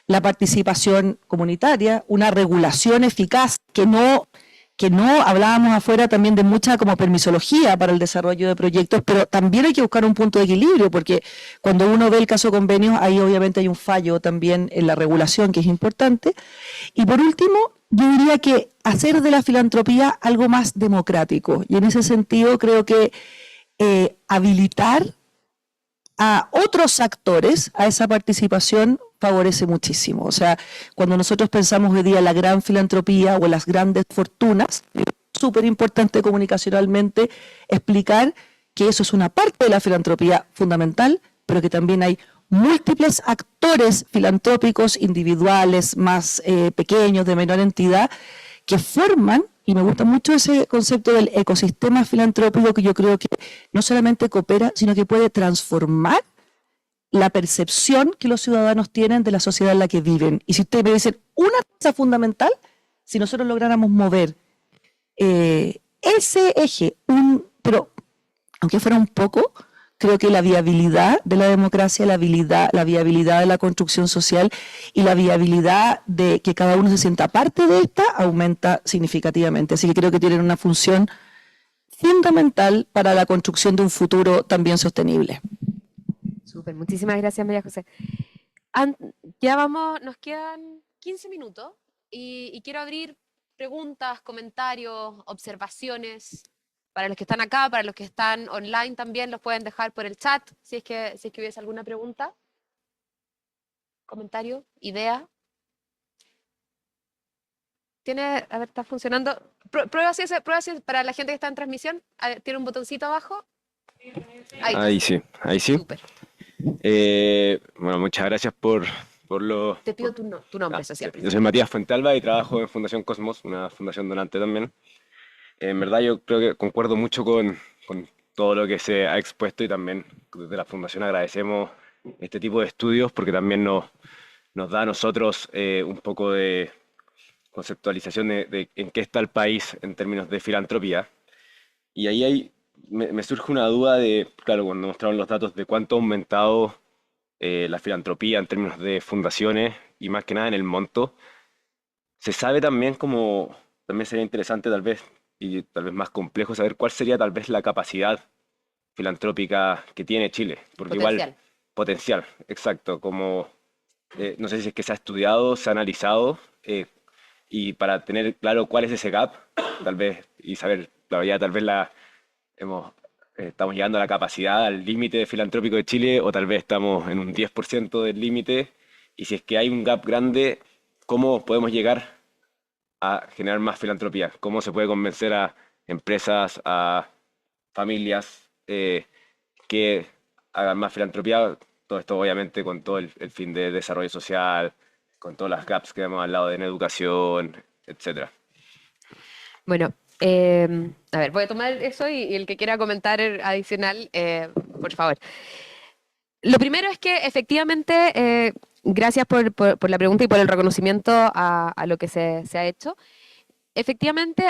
La participación comunitaria, una regulación eficaz que no hablábamos afuera también de mucha como permisología para el desarrollo de proyectos, pero también hay que buscar un punto de equilibrio, porque cuando uno ve el caso convenios, ahí obviamente hay un fallo también en la regulación que es importante. Y por último, yo diría que hacer de la filantropía algo más democrático, y en ese sentido creo que habilitar a otros actores a esa participación favorece muchísimo. O sea, cuando nosotros pensamos hoy día en la gran filantropía o en las grandes fortunas, es súper importante comunicacionalmente explicar que eso es una parte de la filantropía fundamental, pero que también hay múltiples actores filantrópicos individuales, más pequeños, de menor entidad, que forman, y me gusta mucho ese concepto del ecosistema filantrópico, que yo creo que no solamente coopera, sino que puede transformar la percepción que los ciudadanos tienen de la sociedad en la que viven. Y si ustedes me dicen una cosa fundamental, si nosotros lográramos mover ese eje, pero aunque fuera un poco, creo que la viabilidad de la democracia, la viabilidad de la construcción social y la viabilidad de que cada uno se sienta parte de esta aumenta significativamente. Así que creo que tienen una función fundamental para la construcción de un futuro también sostenible. Súper, muchísimas gracias, María José. Nos quedan 15 minutos y quiero abrir preguntas, comentarios, observaciones. Para los que están acá, para los que están online también, los pueden dejar por el chat, si es que hubiese alguna pregunta, comentario, idea. A ver, ¿está funcionando? Prueba si para la gente que está en transmisión, tiene un botoncito abajo. Ahí sí. Súper. Bueno, muchas gracias por lo... Te pido tu nombre social. Yo soy Matías Fuentealba y trabajo en Fundación Cosmos, una fundación donante también. En verdad yo creo que concuerdo mucho con todo lo que se ha expuesto y también desde la Fundación agradecemos este tipo de estudios porque también nos da a nosotros un poco de conceptualización de en qué está el país en términos de filantropía. Y ahí me surge una duda de, claro, cuando mostraron los datos de cuánto ha aumentado la filantropía en términos de fundaciones y más que nada en el monto. Se sabe también también sería interesante tal vez y tal vez más complejo saber cuál sería tal vez la capacidad filantrópica que tiene Chile. Porque igual, potencial, exacto, no sé si es que se ha estudiado, se ha analizado, y para tener claro cuál es ese gap, tal vez, y saber, claro, ya tal vez estamos llegando a la capacidad, al límite de filantrópico de Chile, o tal vez estamos en un 10% del límite, y si es que hay un gap grande, ¿cómo podemos llegar a generar más filantropía? ¿Cómo se puede convencer a empresas, a familias que hagan más filantropía? Todo esto obviamente con todo el fin de desarrollo social, con todas las gaps que hemos hablado en educación, etcétera. Bueno, a ver, voy a tomar eso y el que quiera comentar adicional, por favor. Lo primero es que efectivamente, gracias por la pregunta y por el reconocimiento a lo que se ha hecho. efectivamente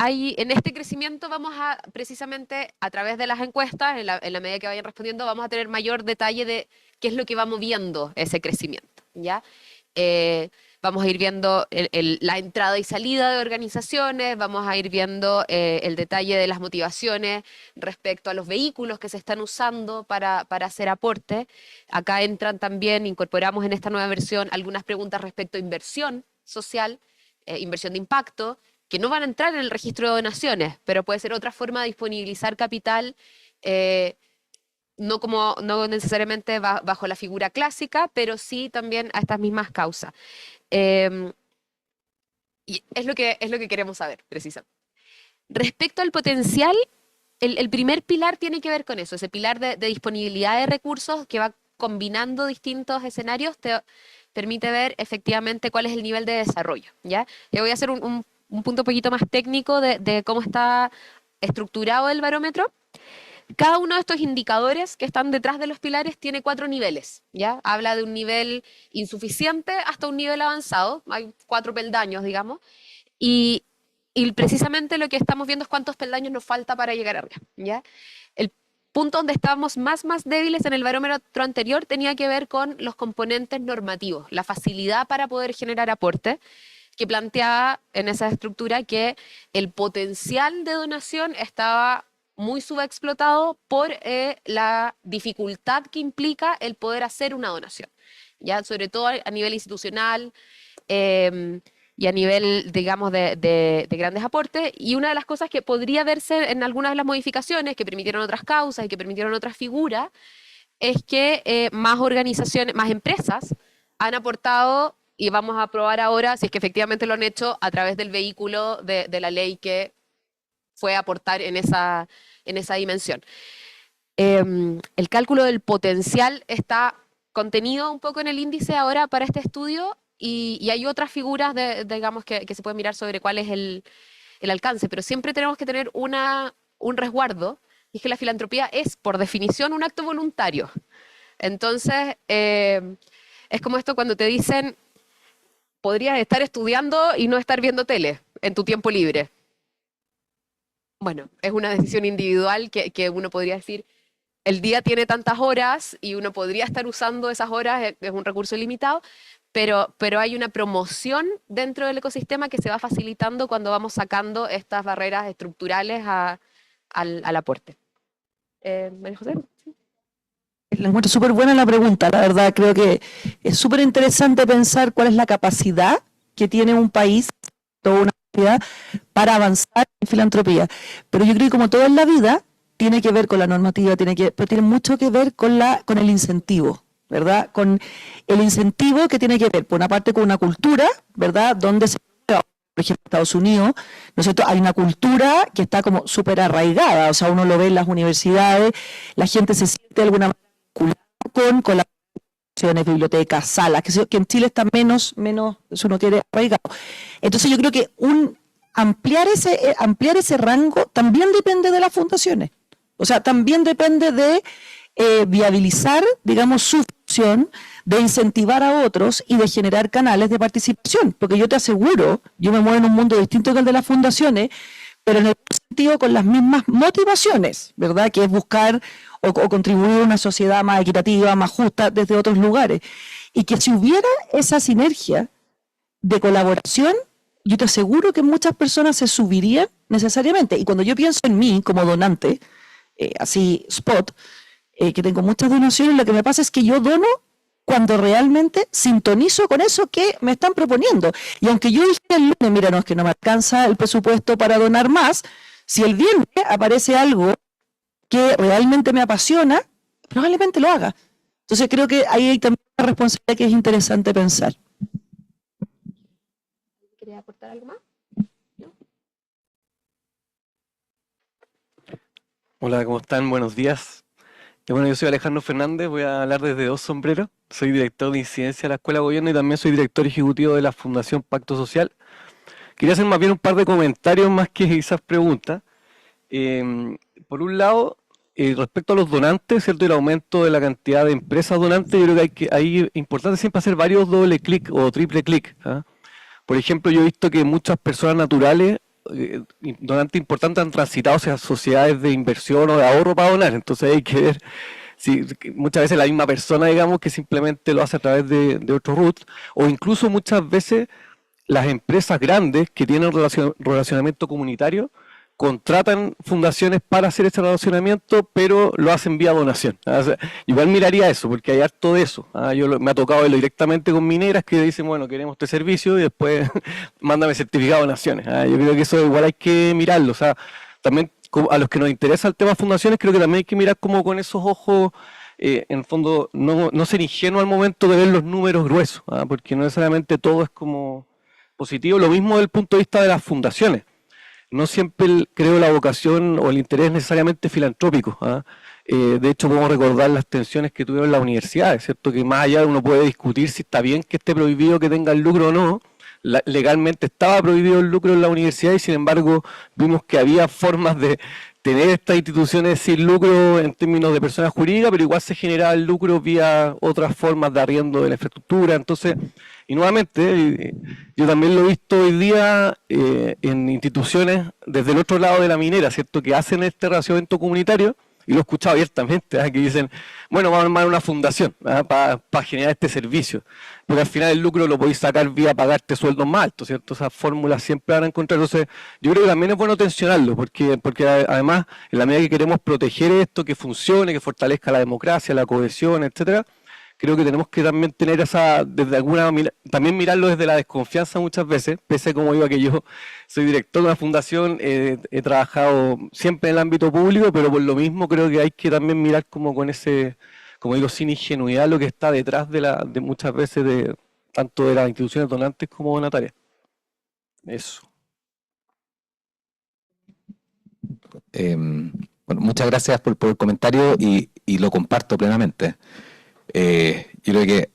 en este crecimiento vamos a, precisamente a través de las encuestas, en la medida que vayan respondiendo, vamos a tener mayor detalle de qué es lo que va moviendo ese crecimiento, ¿ya? Vamos a ir viendo la entrada y salida de organizaciones, vamos a ir viendo el detalle de las motivaciones respecto a los vehículos que se están usando para hacer aporte. Acá entran también, incorporamos en esta nueva versión algunas preguntas respecto a inversión social, inversión de impacto, que no van a entrar en el registro de donaciones, pero puede ser otra forma de disponibilizar capital, no necesariamente bajo la figura clásica, pero sí también a estas mismas causas. Y es lo que queremos saber, precisamente. Respecto al potencial, el primer pilar tiene que ver con eso, ese pilar de disponibilidad de recursos que va combinando distintos escenarios, te permite ver efectivamente cuál es el nivel de desarrollo, ¿ya? Yo voy a hacer un punto un poquito más técnico de cómo está estructurado el barómetro. Cada uno de estos indicadores que están detrás de los pilares tiene 4 niveles, ¿ya? Habla de un nivel insuficiente hasta un nivel avanzado, hay 4 peldaños, digamos, y precisamente lo que estamos viendo es cuántos peldaños nos falta para llegar arriba, ¿ya? El punto donde estábamos más débiles en el barómetro anterior tenía que ver con los componentes normativos, la facilidad para poder generar aporte, que planteaba en esa estructura que el potencial de donación estaba muy subexplotado por la dificultad que implica el poder hacer una donación, ya sobre todo a nivel institucional y a nivel, digamos, de grandes aportes. Y una de las cosas que podría verse en algunas de las modificaciones que permitieron otras causas y que permitieron otras figuras es que más organizaciones, más empresas han aportado, y vamos a probar ahora si es que efectivamente lo han hecho a través del vehículo de la ley que fue aportar en esa dimensión. El cálculo del potencial está contenido un poco en el índice ahora para este estudio y hay otras figuras, digamos, que se pueden mirar sobre cuál es el alcance, pero siempre tenemos que tener un resguardo, y es que la filantropía es, por definición, un acto voluntario. Entonces, es como esto cuando te dicen, podrías estar estudiando y no estar viendo tele en tu tiempo libre. Bueno, es una decisión individual que uno podría decir, el día tiene tantas horas y uno podría estar usando esas horas, es un recurso limitado, pero hay una promoción dentro del ecosistema que se va facilitando cuando vamos sacando estas barreras estructurales al aporte. María José. La encuentro súper buena la pregunta, la verdad. Creo que es súper interesante pensar cuál es la capacidad que tiene un país, toda una sociedad, para avanzar en filantropía. Pero yo creo que como todo en la vida, tiene que ver con la normativa, pero tiene mucho que ver con el incentivo, ¿verdad? Con el incentivo que tiene que ver, por una parte, con una cultura, ¿verdad? Donde por ejemplo, en Estados Unidos, ¿no es cierto? Hay una cultura que está como súper arraigada, o sea, uno lo ve en las universidades, la gente se siente de alguna manera con las bibliotecas, salas, que en Chile está menos, eso no tiene arraigado. Entonces yo creo que ampliar ese rango también depende de las fundaciones. O sea, también depende de viabilizar, digamos, su función, de incentivar a otros y de generar canales de participación. Porque yo te aseguro, yo me muevo en un mundo distinto que el de las fundaciones, pero en el sentido con las mismas motivaciones, ¿verdad? Que es buscar o contribuir a una sociedad más equitativa, más justa desde otros lugares. Y que si hubiera esa sinergia de colaboración, yo te aseguro que muchas personas se subirían necesariamente. Y cuando yo pienso en mí como donante, así spot, que tengo muchas donaciones, lo que me pasa es que yo dono cuando realmente sintonizo con eso que me están proponiendo. Y aunque yo dije el lunes, mira, no, es que no me alcanza el presupuesto para donar más, si el viernes aparece algo que realmente me apasiona, probablemente lo haga. Entonces creo que ahí hay también una responsabilidad que es interesante pensar. ¿Quería aportar algo más? ¿No? Hola, ¿cómo están? Buenos días. Bueno, yo soy Alejandro Fernández, voy a hablar desde dos sombreros. Soy director de incidencia de la Escuela de Gobierno y también soy director ejecutivo de la Fundación Pacto Social. Quería hacer más bien un par de comentarios más que esas preguntas. Por un lado, respecto a los donantes, ¿cierto? El aumento de la cantidad de empresas donantes, yo creo que hay importante siempre hacer varios doble clic o triple clic, ¿ah? Por ejemplo, yo he visto que muchas personas naturales, donantes importantes, han transitado hacia sociedades de inversión o de ahorro para donar. Entonces hay que ver si muchas veces la misma persona, digamos, que simplemente lo hace a través de otro root, o incluso muchas veces las empresas grandes que tienen relacionamiento comunitario contratan fundaciones para hacer ese relacionamiento, pero lo hacen vía donación. O sea, igual miraría eso, porque hay harto de eso. Me ha tocado verlo directamente con mineras que dicen, bueno, queremos este servicio y después mándame certificado de donaciones. Yo creo que eso igual hay que mirarlo. O sea, también a los que nos interesa el tema fundaciones, creo que también hay que mirar como con esos ojos, en el fondo, no ser ingenuo al momento de ver los números gruesos, porque no necesariamente todo es como positivo. Lo mismo desde el punto de vista de las fundaciones. No siempre creo la vocación o el interés necesariamente filantrópico. De hecho, podemos recordar las tensiones que tuvieron las universidades, ¿cierto? Que más allá uno puede discutir si está bien que esté prohibido que tenga el lucro o no. Legalmente estaba prohibido el lucro en la universidad y sin embargo vimos que había formas de tener estas instituciones sin lucro en términos de personas jurídicas, pero igual se generaba el lucro vía otras formas de arriendo de la infraestructura. Entonces, y nuevamente, yo también lo he visto hoy día en instituciones desde el otro lado de la minera, ¿cierto? Que hacen este relacionamiento comunitario, y lo he escuchado abiertamente, que dicen, bueno, vamos a armar una fundación para generar este servicio, porque al final el lucro lo podéis sacar vía pagarte sueldos más altos, ¿cierto? Esas fórmulas siempre van a encontrar. Entonces, yo creo que también es bueno tensionarlo, porque además, en la medida que queremos proteger esto, que funcione, que fortalezca la democracia, la cohesión, etcétera, creo que tenemos que también tener también mirarlo desde la desconfianza muchas veces, pese a como digo que yo soy director de una fundación, he trabajado siempre en el ámbito público, pero por lo mismo creo que hay que también mirar como con ese, como digo, sin ingenuidad lo que está detrás de muchas veces tanto de las instituciones donantes como donatarias. Eso. Bueno, muchas gracias por el comentario y lo comparto plenamente. Yo creo que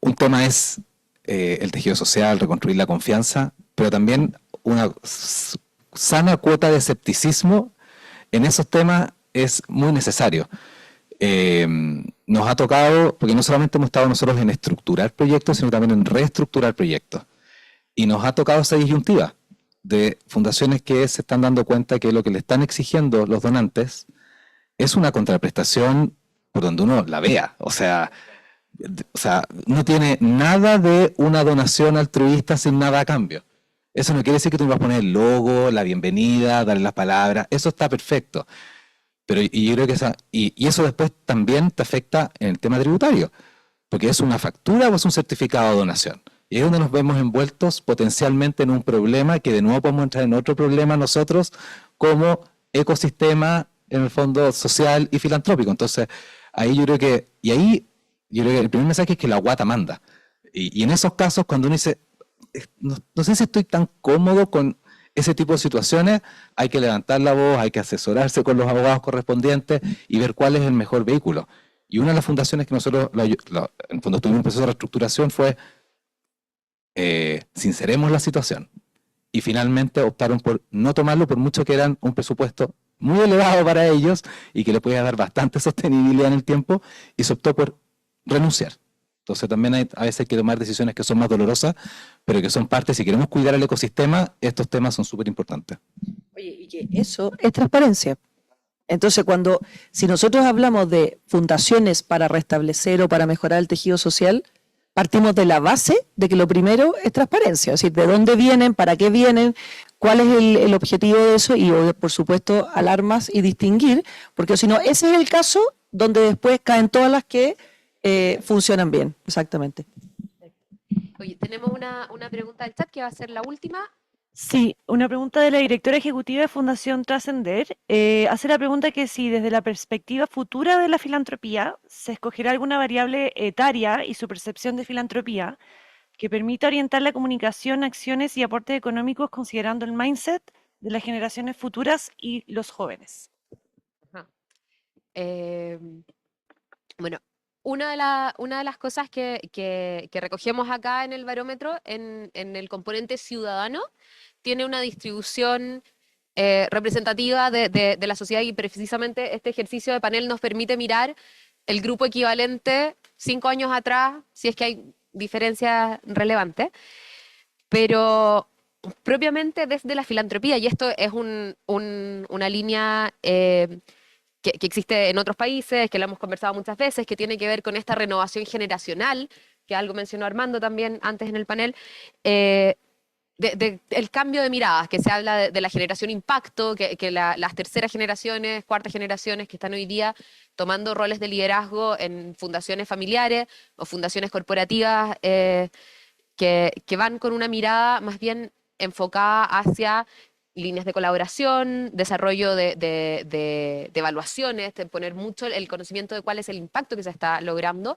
un tema es el tejido social, reconstruir la confianza, pero también una sana cuota de escepticismo en esos temas es muy necesario. Nos ha tocado, porque no solamente hemos estado nosotros en estructurar proyectos, sino también en reestructurar proyectos. Y nos ha tocado esa disyuntiva de fundaciones que se están dando cuenta que lo que le están exigiendo los donantes es una contraprestación por donde uno la vea. O sea, no tiene nada de una donación altruista sin nada a cambio. Eso no quiere decir que tú me vas a poner el logo, la bienvenida, darle las palabras. Eso está perfecto. Pero yo creo que y eso después también te afecta en el tema tributario, porque es una factura o es un certificado de donación. Y es donde nos vemos envueltos potencialmente en un problema que de nuevo podemos entrar en otro problema nosotros como ecosistema, en el fondo social y filantrópico. Entonces, ahí yo creo que el primer mensaje es que la guata manda. Y en esos casos, cuando uno dice, no sé si estoy tan cómodo con ese tipo de situaciones, hay que levantar la voz, hay que asesorarse con los abogados correspondientes y ver cuál es el mejor vehículo. Y una de las fundaciones que nosotros, en el fondo, tuvimos un proceso de reestructuración fue sinceremos la situación. Y finalmente optaron por no tomarlo, por mucho que eran un presupuesto muy elevado para ellos y que le podía dar bastante sostenibilidad en el tiempo, y se optó por renunciar. Entonces también a veces hay que tomar decisiones que son más dolorosas, pero que son parte. Si queremos cuidar el ecosistema, estos temas son súper importantes. Oye, y que eso es transparencia. Entonces, si nosotros hablamos de fundaciones para restablecer o para mejorar el tejido social, partimos de la base de que lo primero es transparencia, es decir, de dónde vienen, para qué vienen, cuál es el objetivo de eso y, por supuesto, alarmas y distinguir, porque si no, ese es el caso donde después caen todas las que funcionan bien, exactamente. Oye, tenemos una pregunta del chat que va a ser la última. Sí, una pregunta de la directora ejecutiva de Fundación Trascender. Hace la pregunta que si desde la perspectiva futura de la filantropía se escogerá alguna variable etaria y su percepción de filantropía que permita orientar la comunicación, acciones y aportes económicos considerando el mindset de las generaciones futuras y los jóvenes. Ajá. Bueno, una de las cosas que recogemos acá en el barómetro, en el componente ciudadano, tiene una distribución representativa de la sociedad, y precisamente este ejercicio de panel nos permite mirar el grupo equivalente 5 años atrás, si es que hay diferencias relevantes. pero propiamente desde la filantropía, y esto es una línea que existe en otros países, que lo hemos conversado muchas veces, que tiene que ver con esta renovación generacional, que algo mencionó Armando también antes en el panel, el cambio de miradas, que se habla de la generación impacto, que las terceras generaciones, cuartas generaciones que están hoy día tomando roles de liderazgo en fundaciones familiares o fundaciones corporativas que van con una mirada más bien enfocada hacia líneas de colaboración, desarrollo de evaluaciones, de poner mucho el conocimiento de cuál es el impacto que se está logrando.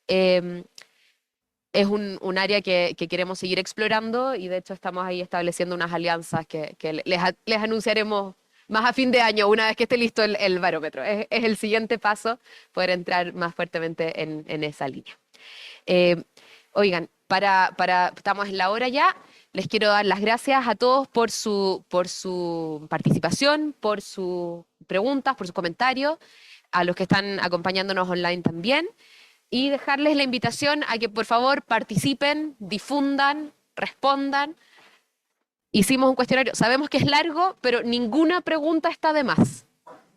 Es un área que queremos seguir explorando y de hecho estamos ahí estableciendo unas alianzas que les anunciaremos más a fin de año, una vez que esté listo el barómetro. Es el siguiente paso, poder entrar más fuertemente en esa línea. Oigan, estamos en la hora ya. Les quiero dar las gracias a todos por su participación, por sus preguntas, por sus comentarios, a los que están acompañándonos online también, y dejarles la invitación a que por favor participen, difundan, respondan. Hicimos un cuestionario, sabemos que es largo, pero ninguna pregunta está de más.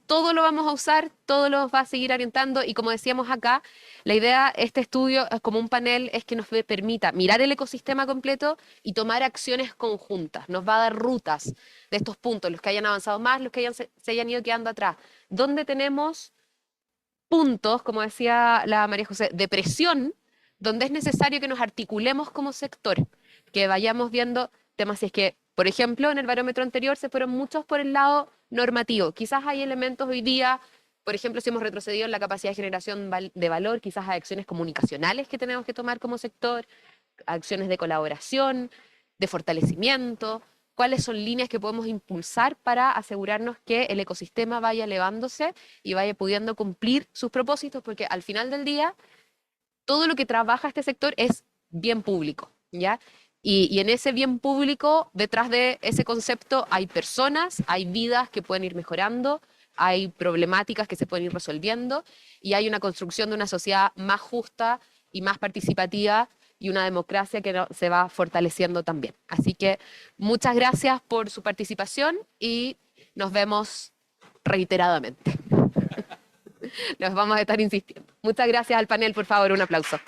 Todo lo vamos a usar, todo lo va a seguir orientando y como decíamos acá, la idea, este estudio es como un panel, es que nos permita mirar el ecosistema completo y tomar acciones conjuntas. Nos va a dar rutas de estos puntos, los que hayan avanzado más, los que se hayan ido quedando atrás. Donde tenemos puntos, como decía la María José, de presión, donde es necesario que nos articulemos como sector, que vayamos viendo temas, si es que, por ejemplo, en el barómetro anterior se fueron muchos por el lado normativo. Quizás hay elementos hoy día, por ejemplo, si hemos retrocedido en la capacidad de generación de valor, quizás hay acciones comunicacionales que tenemos que tomar como sector, acciones de colaboración, de fortalecimiento, cuáles son líneas que podemos impulsar para asegurarnos que el ecosistema vaya elevándose y vaya pudiendo cumplir sus propósitos, porque al final del día, todo lo que trabaja este sector es bien público, ¿ya? Y en ese bien público, detrás de ese concepto, hay personas, hay vidas que pueden ir mejorando, hay problemáticas que se pueden ir resolviendo y hay una construcción de una sociedad más justa y más participativa y una democracia que se va fortaleciendo también. Así que muchas gracias por su participación y nos vemos reiteradamente. Nos vamos a estar insistiendo. Muchas gracias al panel, por favor, un aplauso.